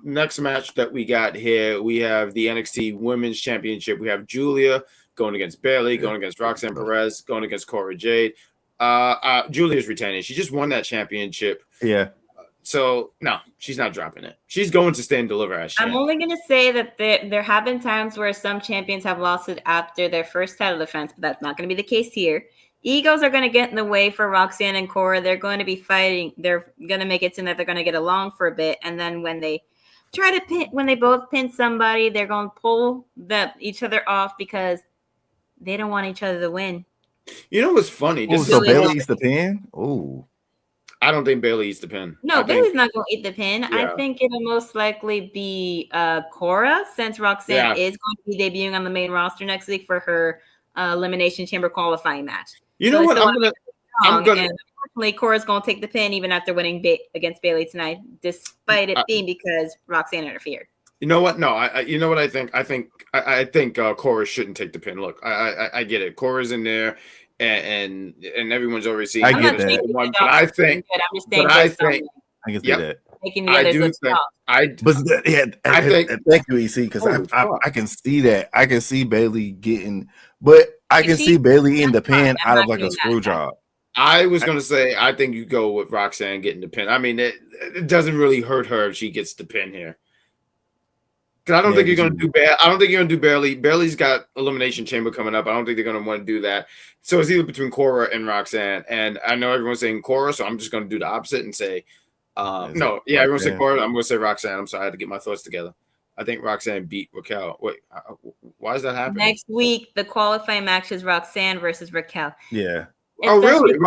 Next match that we got here, we have the NXT Women's Championship. We have Giulia going against Bayley, going against Roxanne Perez, going against Cora Jade. Giulia's retaining. She just won that championship. Yeah. So, no, she's not dropping it. She's going to stay and deliver as I'm only going to say that there have been times where some champions have lost it after their first title defense, but that's not going to be the case here. Egos are going to get in the way for Roxanne and Cora. They're going to be fighting. They're going to make it seem that they're going to get along for a bit. And then when they both pin somebody, they're going to pull each other off because they don't want each other to win. You know what's funny? So Bayley eats the pin? Oh. I don't think Bayley eats the pin. No, Bayley's not going to eat the pin. Yeah. I think it'll most likely be Cora, since Roxanne is going to be debuting on the main roster next week for her Elimination Chamber qualifying match. You know what? I'm gonna. And unfortunately, Cora's going to take the pin even after winning against Bayley tonight, despite it being because Roxanne interfered. You know what? No, you know what I think? I think Cora shouldn't take the pin. Look, I get it. Cora's in there, and everyone's already seen. I get that. One, but I think. I can see that. Making the others look soft. But I think thank you, EC, because I can see that. I can see Bayley getting, but I can see Bayley in the pin out of like a screw job. I was gonna say I think you go with Roxanne getting the pin. I mean, it doesn't really hurt her if she gets the pin here. Because I don't think you're gonna do bad. I don't think you're gonna do Bayley. Bayley's got Elimination Chamber coming up. I don't think they're gonna want to do that. So it's either between Cora and Roxanne. And I know everyone's saying Cora, so I'm just gonna do the opposite and say everyone say Cora. I'm gonna say Roxanne. I'm sorry, I had to get my thoughts together. I think Roxanne beat Raquel. Wait, why is that happening? Next week, the qualifying match is Roxanne versus Raquel. Yeah. Especially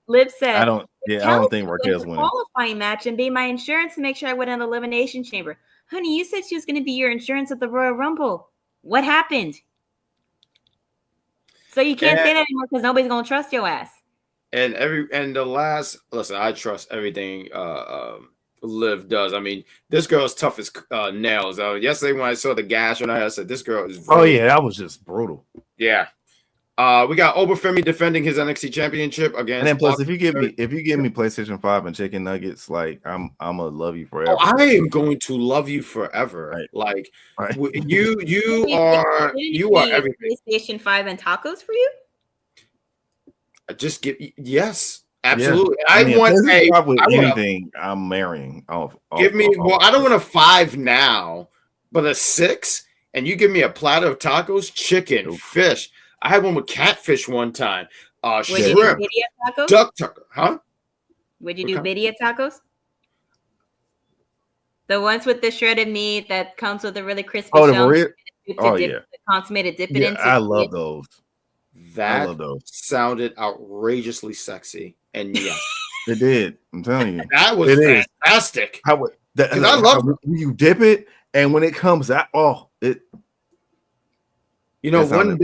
Liv said. I don't think Raquel's winning. Qualifying match and be my insurance to make sure I win an Elimination Chamber. Honey, you said she was going to be your insurance at the Royal Rumble. What happened? So you can't say that anymore because nobody's going to trust your ass. Listen, I trust everything Liv does. I mean, this girl's tough as nails. Yesterday when I saw the gash on her, I said, this girl is that was just brutal. Yeah. We got Obafemi defending his NXT championship against. And then plus, if you give me PlayStation 5 and chicken nuggets, like I'm gonna love you forever. Oh, I am going to love you forever. Right. Like you are everything. PlayStation 5 and tacos for you. Just yes, absolutely. Yeah. I want anything. I'm marrying. Give me. Well, I don't want a 5 now, but a 6, and you give me a platter of tacos, chicken, fish. I had one with catfish one time. Shrimp, duck taco, huh? Would you do birria tacos? The ones with the shredded meat that comes with a really crispy shell. The consomme to dip it into. I love those. That sounded outrageously sexy, and yes, it did. I'm telling you, that was fantastic. I love when you dip it, and when it comes out, it. You know, one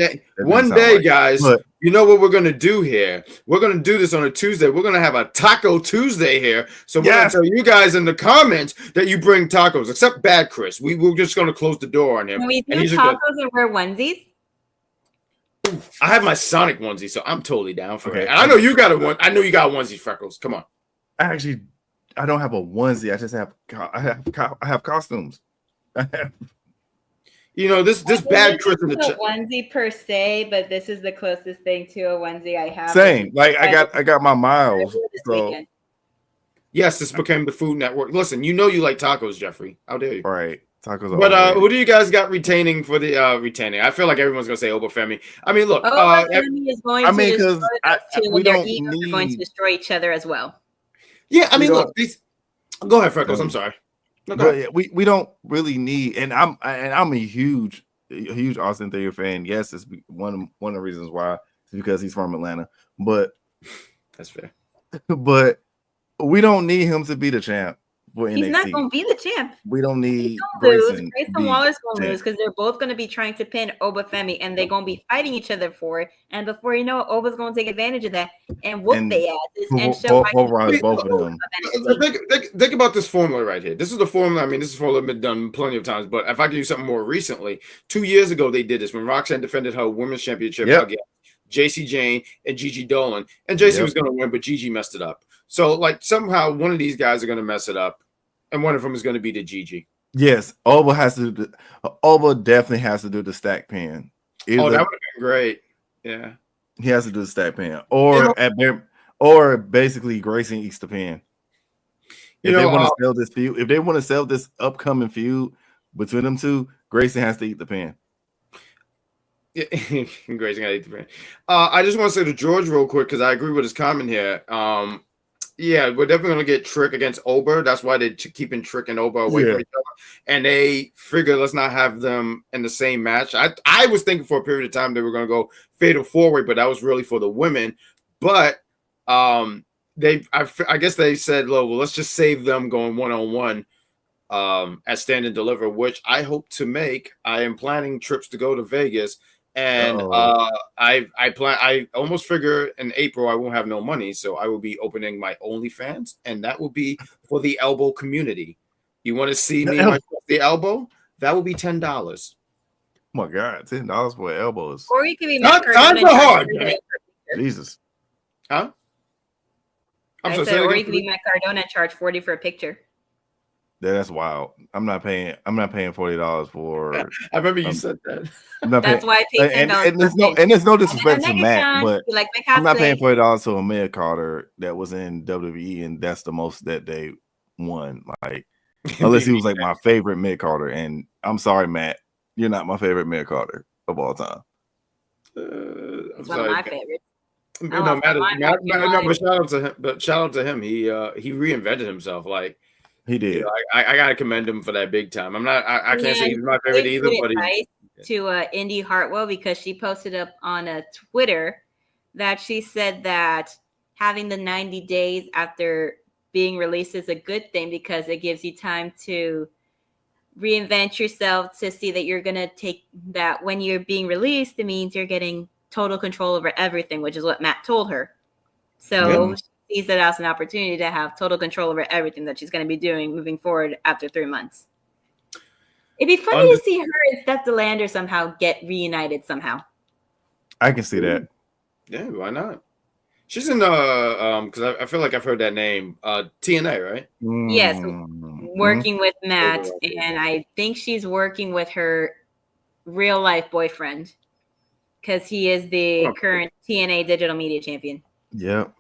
day, guys, you know what we're going to do here? We're going to do this on a Tuesday. We're going to have a Taco Tuesday here. So we're going to tell you guys in the comments that you bring tacos, except Bad Chris. We're just going to close the door on him. Can we do tacos and wear onesies? I have my Sonic onesie, so I'm totally down for it. And I know you got one. I know you got onesie, Freckles. Come on. I don't have a onesie. I just have costumes. You know, this Bad Chris in the chat. Onesie per se, but this is the closest thing to a onesie I have. Same. Like I got my Myles. So. Yes, this became the Food Network. Listen, you know you like tacos, Jeffrey. How dare you? Right. Tacos. But who do you guys got retaining for the retaining? I feel like everyone's gonna say Obafemi. I mean, look. Obafemi is going to destroy us too. We don't need. Going to destroy each other as well. Yeah, I mean, look. Go ahead, Freckles. I'm sorry. No, we don't really need, and I'm a huge Austin Theory fan. Yes, it's one of the reasons why. It's because he's from Atlanta, but that's fair. But we don't need him to be the champ. He's not going to be the champ. We don't need Grayson Waller's going to lose because they're both going to be trying to pin Obafemi, and they're going to be fighting each other for it. And before you know it, Oba's going to take advantage of that and whoop their asses and show both of them. Think about this formula right here. This is the formula. I mean, this is formula been done plenty of times. But if I give you something more recently, 2 years ago they did this when Roxanne defended her women's championship against JC Jane and Gigi Dolan, and JC was going to win, but Gigi messed it up. So, like, somehow one of these guys are going to mess it up, and one of them is going to be the Gigi. Yes, Oba definitely has to do the stack pin. That would have been great. Yeah, he has to do the stack pin, or basically Grayson eats the pin. If they want to sell this feud, if they want to sell this upcoming feud between them two, Grayson has to eat the pin. Yeah, Grayson got to eat the pin. I just want to say to George real quick because I agree with his comment here. Yeah, we're definitely going to get Trick against Ober. That's why they're keeping Trick and Ober away from each other. And they figure let's not have them in the same match. I was thinking for a period of time they were going to go fatal four-way, but that was really for the women. But I guess they said, well, let's just save them going one-on-one at Stand and Deliver, which I hope to make. I am planning trips to go to Vegas. And I almost figure in April I won't have no money, so I will be opening my OnlyFans, and that will be for the elbow community. You want to see me my the elbow? That will be $10. Oh my God, $10 for elbows. Or you could be Times are hard. Jesus. Huh? I said, or you could be Matt Cardona and charge 40 for a picture. That's wild. I'm not paying $40 for. I remember you said that. That's why I paid $10. And there's no disrespect to Matt, but like I'm not paying $40 to a mid Carter that was in WWE, and that's the most that they won. Like, unless he was like my favorite mid Carter, and I'm sorry, Matt, you're not my favorite mid Carter of all time. It's one of my favorites. No, but shout out to him. But shout out to him. He reinvented himself. Like he did. You know, I gotta commend him for that big time. I'm not. I can't say he's my favorite either. But to Indy Hartwell, because she posted up on a Twitter that she said that having the 90 days after being released is a good thing because it gives you time to reinvent yourself, to see that you're gonna take that when you're being released, it means you're getting total control over everything, which is what Matt told her. So she sees that as an opportunity to have total control over everything that she's going to be doing moving forward after 3 months. It'd be funny to see her and Steph DeLander somehow get reunited somehow. I can see that. Yeah, why not? She's in because I feel like I've heard that name. TNA, right? Yes, working with Matt, and I think she's working with her real life boyfriend, because he is the current TNA digital media champion. Yep.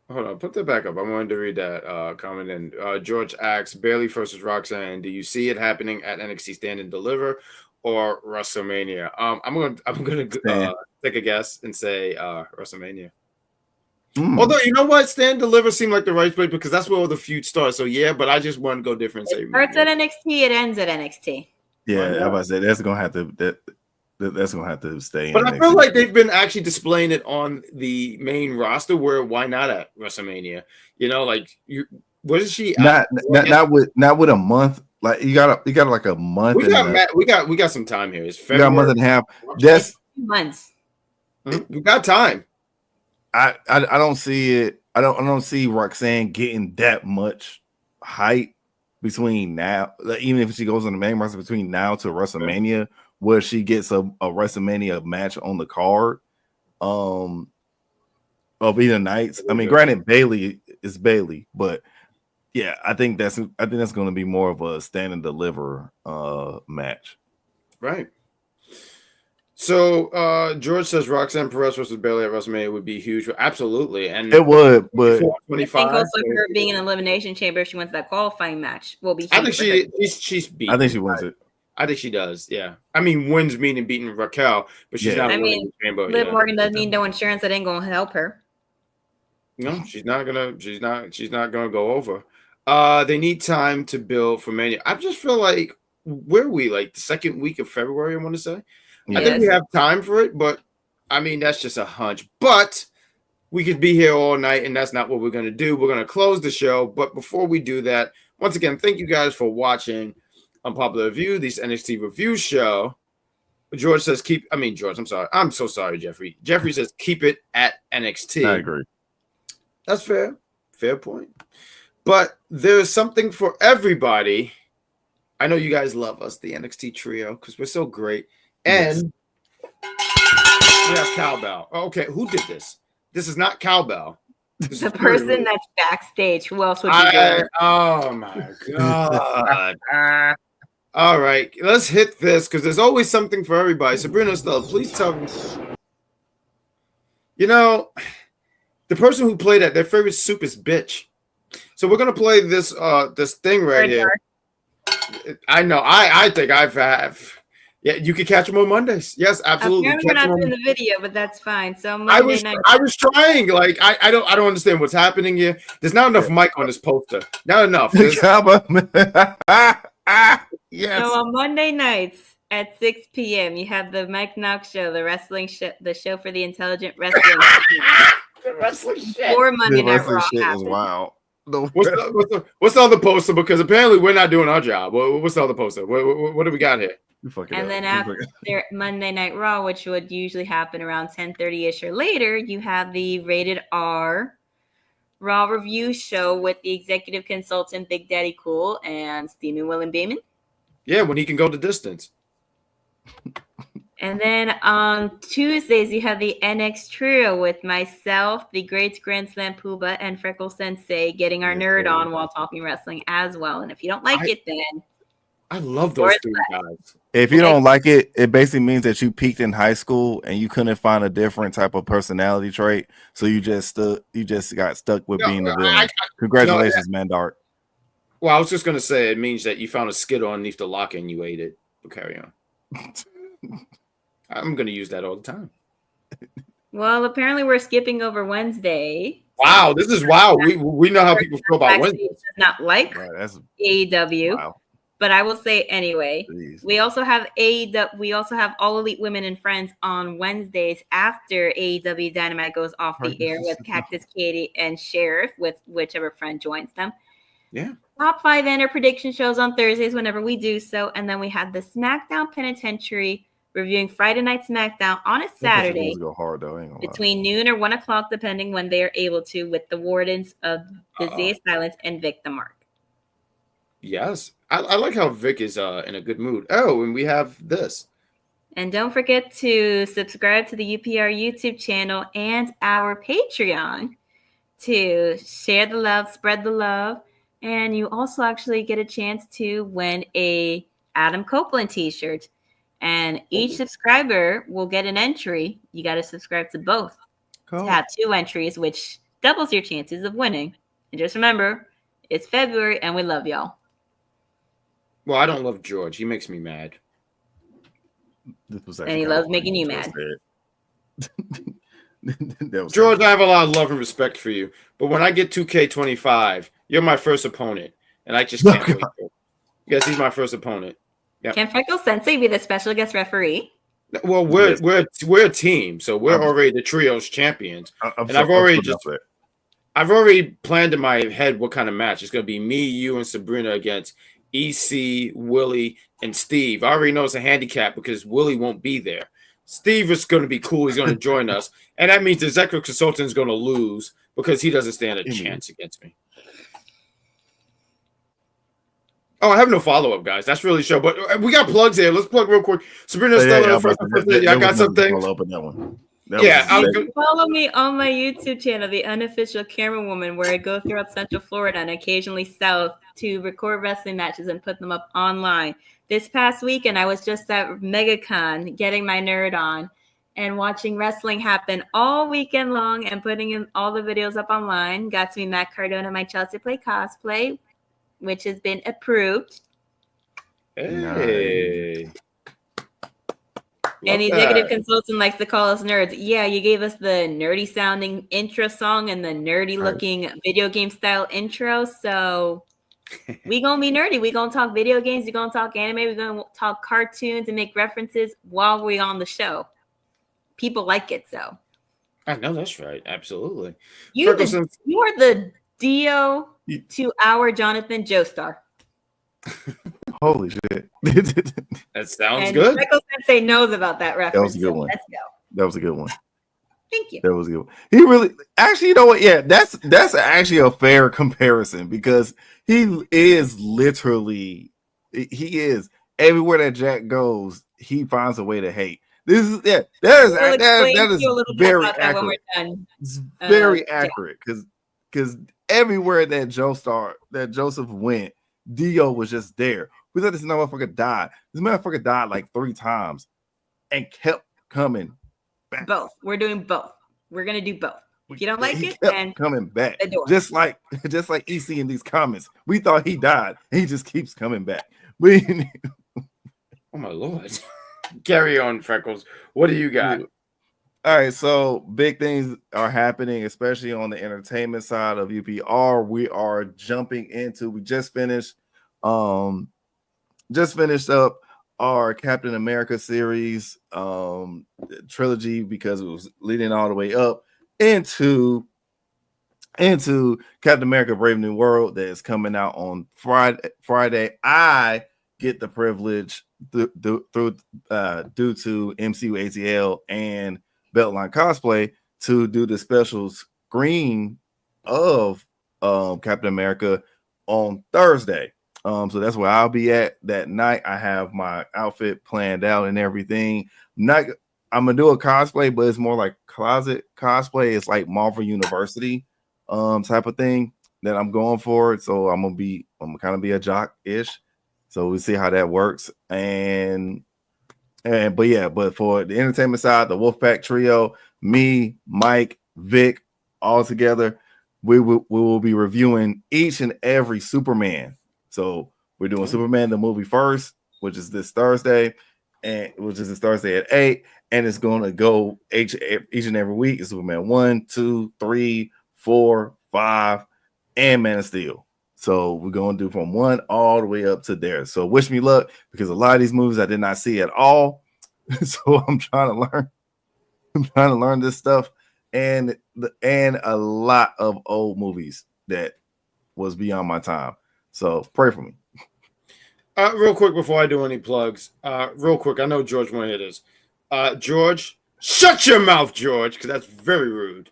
Hold on, put that back up. I wanted to read that comment in. George asks, Bayley versus Roxanne, do you see it happening at NXT Stand and Deliver or WrestleMania? I'm gonna take a guess and say WrestleMania. Although, you know what? Stand and Deliver seemed like the right place because that's where all the feud starts. So yeah, but I just want to go different. It starts at NXT, it ends at NXT. Yeah, I was about to say that's gonna have to that's gonna have to stay. But I feel like they've been actually displaying it on the main roster. Where why not at WrestleMania? You know, like what is she? Not with a month. Like you got like a month. We got some time here. It's February. We got a month and a half. That's 2 months. We got time. I don't see it. I don't see Roxanne getting that much hype between now. Like, even if she goes on the main roster between now to WrestleMania, where she gets a WrestleMania match on the card of either nights. I mean, granted, Bayley is Bayley, but yeah, I think that's going to be more of a stand and deliver match. Right. So George says Roxanne Perez versus Bayley at WrestleMania would be huge. Absolutely, and it would. But I think also her being in Elimination Chamber, if she wins that qualifying match, will be huge. I think she's beat. I think she wins it. I think she does. Yeah. I mean, wins meaning beating Raquel, but she's not. I mean, Liv Morgan doesn't need no insurance that ain't gonna help her. No, she's not gonna go over. They need time to build for Mania. I just feel like where are we? Like the second week of February, I want to say. Yes. I think we have time for it, but I mean that's just a hunch. But we could be here all night, and that's not what we're gonna do. We're gonna close the show, but before we do that, once again, thank you guys for watching Unpopular Review, this NXT review show. George says George, I'm sorry. I'm so sorry, Jeffrey. Jeffrey says keep it at NXT. I agree. That's fair. Fair point. But there's something for everybody. I know you guys love us, the NXT trio, because we're so great. And we have cowbell. Okay, who did this? This is not cowbell. This the person that's backstage. Who else would be there? Oh my god. All right, let's hit this because there's always something for everybody. Sabrina, Estella, please tell me. You know, the person who played that, their favorite soup is bitch. So we're gonna play this this thing right here. I know. I think I have. Yeah, you can catch them on Mondays. Yes, absolutely. We're not doing the video, but that's fine. So I was trying. Like I don't understand what's happening here. There's not enough mic on this poster. Not enough. Yes. So on Monday nights at 6 p.m., you have the Mike Knox show, the wrestling show, the show for the intelligent wrestling. The wrestling shit. Or Monday Night Raw. Wow. What's the other poster? Because apparently we're not doing our job. What's the other poster? What do we got here? And then after Monday Night Raw, which would usually happen around 10:30ish or later, you have the Rated R Raw review show with the executive consultant Big Daddy Cool and Steaming William Beeman. Yeah, when he can go the distance. And then on Tuesdays, you have the NXTrio with myself, the Great Grand Slam Pooba, and Frecklesensei getting our nerd on while talking wrestling as well. And if you don't like it, then I love those three guys. If you don't like it, it basically means that you peaked in high school and you couldn't find a different type of personality trait, so you just got stuck with being the villain. Congratulations, man, Dark. Well, I was just gonna say it means that you found a Skittle underneath the locker and you ate it. But carry on. I'm gonna use that all the time. Well, apparently we're skipping over Wednesday. Wow, this is wild. We know how people feel about Wednesday. Does not like AEW. Wow. But I will say anyway, we also have AEW. We also have All Elite Women and Friends on Wednesdays after AEW Dynamite goes off the air with Cactus Katie and Sheriff, with whichever friend joins them. Yeah. Top 5 enter prediction shows on Thursdays whenever we do so, and then we have the SmackDown Penitentiary reviewing Friday Night SmackDown on a Saturday go hard, though, between noon or 1 o'clock, depending when they are able to, with the Wardens of Disney Silence and Vic the Mark. Yes. I like how Vic is in a good mood. Oh, and we have this. And don't forget to subscribe to the UPR YouTube channel and our Patreon to share the love, spread the love. And you also actually get a chance to win a Adam Copeland t-shirt. And each subscriber will get an entry. You got to subscribe to both to have 2 entries, which doubles your chances of winning. And just remember, it's February and we love y'all. Well, I don't love George. He makes me mad. And he loves making you mad. George, I have a lot of love and respect for you. But when I get 2K25, you're my first opponent. And I just can't wait. Yes, he's my first opponent. Yep. Can Frecklesensei be the special guest referee? Well, we're a team, so we're already the trios champions. I've already planned in my head what kind of match. It's going to be me, you, and Sabrina against EC, Willie, and Steve. I already know it's a handicap because Willie won't be there. Steve is going to be cool. He's going to join us. And that means the executive consultant is going to lose because he doesn't stand a chance against me. Oh, I have no follow-up, guys. That's really show. But we got plugs here. Let's plug real quick. Sabrina, Estella, I got something. Follow me on my YouTube channel, The Unofficial Camera Woman, where I go throughout Central Florida and occasionally south to record wrestling matches and put them up online. This past weekend, I was just at MegaCon getting my nerd on and watching wrestling happen all weekend long and putting in all the videos up online. Got to meet Matt Cardona, my Chelsea Play cosplay, which has been approved. Hey. And the executive consultant likes to call us nerds. Yeah, you gave us the nerdy sounding intro song and the nerdy looking video game style intro. So we gonna be nerdy. We gonna talk video games. We gonna talk anime. We gonna talk cartoons and make references while we're on the show. People like it, so. I know that's right. Absolutely. You are the Dio to our Jonathan Joestar. Holy shit. That sounds good. Frecklesensei knows about that reference. That was a good one. Let's go. That was a good one. Thank you. That was a good one. He really actually, you know what? Yeah, that's actually a fair comparison because he is literally everywhere that Jack goes, he finds a way to hate. This is that is very accurate. It's very accurate because everywhere that Joseph went, Dio was just there. We let this motherfucker die. This motherfucker died like 3 times and kept coming back. Both. We're doing both. We're gonna do both. If you don't like it, then coming back. Just like EC in these comments. We thought he died, and he just keeps coming back. Oh my lord. Carry on, Freckles. What do you got? All right, so big things are happening, especially on the entertainment side of UPR. We are jumping into. We just finished up our Captain America series trilogy because it was leading all the way up into Captain America: Brave New World that is coming out on Friday. I get the privilege due to MCU ATL and Beltline Cosplay to do the special screen of Captain America on Thursday. So that's where I'll be at that night. I have my outfit planned out and everything. I'm gonna do a cosplay, but it's more like closet cosplay. It's like Marvel University type of thing that I'm going for. So I'm gonna kind of be a jock-ish. So we'll see how that works. But for the entertainment side, the Wolfpack trio, me, Mike, Vic, all together, we will be reviewing each and every Superman. So we're doing Superman the movie first, which is this Thursday, at 8, and it's going to go each and every week. It's Superman 1, 2, 3, 4, 5, and Man of Steel. So we're going to do from 1 all the way up to there. So wish me luck, because a lot of these movies I did not see at all. So I'm trying to learn this stuff, and a lot of old movies that was beyond my time. So pray for me. Real quick before I do any plugs, real quick, I know George won't hear this. George, shut your mouth, George, because that's very rude.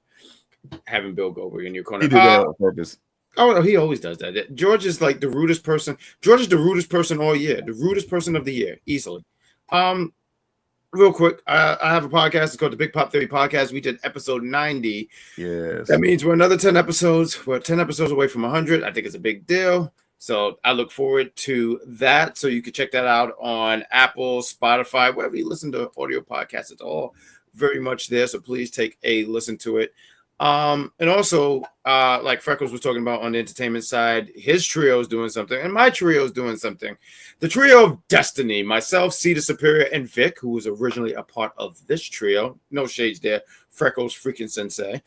Having Bill Goldberg in your corner. He did that on purpose. Oh, he always does that. George is like the rudest person. George is the rudest person all year. The rudest person of the year, easily. Real quick, I have a podcast. It's called the Big Pop Theory Podcast. We did episode 90. Yes. That means we're another 10 episodes. We're 10 episodes away from 100. I think it's a big deal. So I look forward to that. So you can check that out on Apple, Spotify, wherever you listen to audio podcasts. It's all very much there. So please take a listen to it. And also, like Freckles was talking about on the entertainment side, his trio is doing something, and my trio is doing something. The trio of destiny, myself, Cedar Superior, and Vic, who was originally a part of this trio. No shades there, Freckles freaking sensei.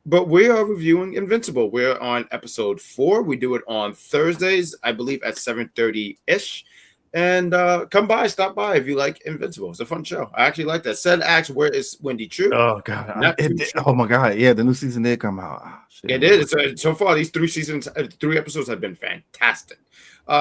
But we are reviewing Invincible. We're on episode 4. We do it on Thursdays, I believe, at 7:30-ish. And stop by if you like Invincible. It's a fun show. I actually like that. Said asked, where is Wendy Chu? Oh God! Oh my God! Yeah, the new season did come out. Oh, shit. It did. So far, these 3 episodes have been fantastic.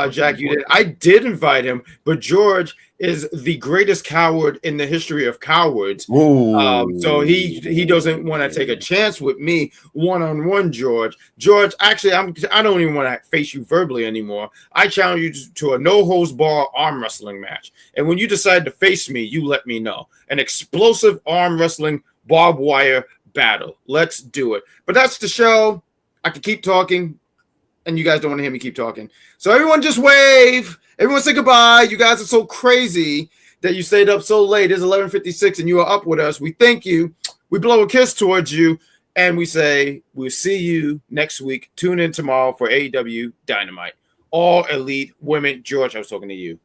Jack, you did. I did invite him, but George is the greatest coward in the history of cowards. So he doesn't want to take a chance with me one-on-one, George. George, actually, I don't even want to face you verbally anymore. I challenge you to a no-holds-barred arm wrestling match. And when you decide to face me, you let me know. An explosive arm wrestling barbed wire battle. Let's do it. But that's the show. I could keep talking, and you guys don't want to hear me keep talking. So everyone just wave. Everyone say goodbye. You guys are so crazy that you stayed up so late. It's 11:56 and you are up with us. We thank you. We blow a kiss towards you. And we say we'll see you next week. Tune in tomorrow for AEW Dynamite. All Elite Women. George, I was talking to you.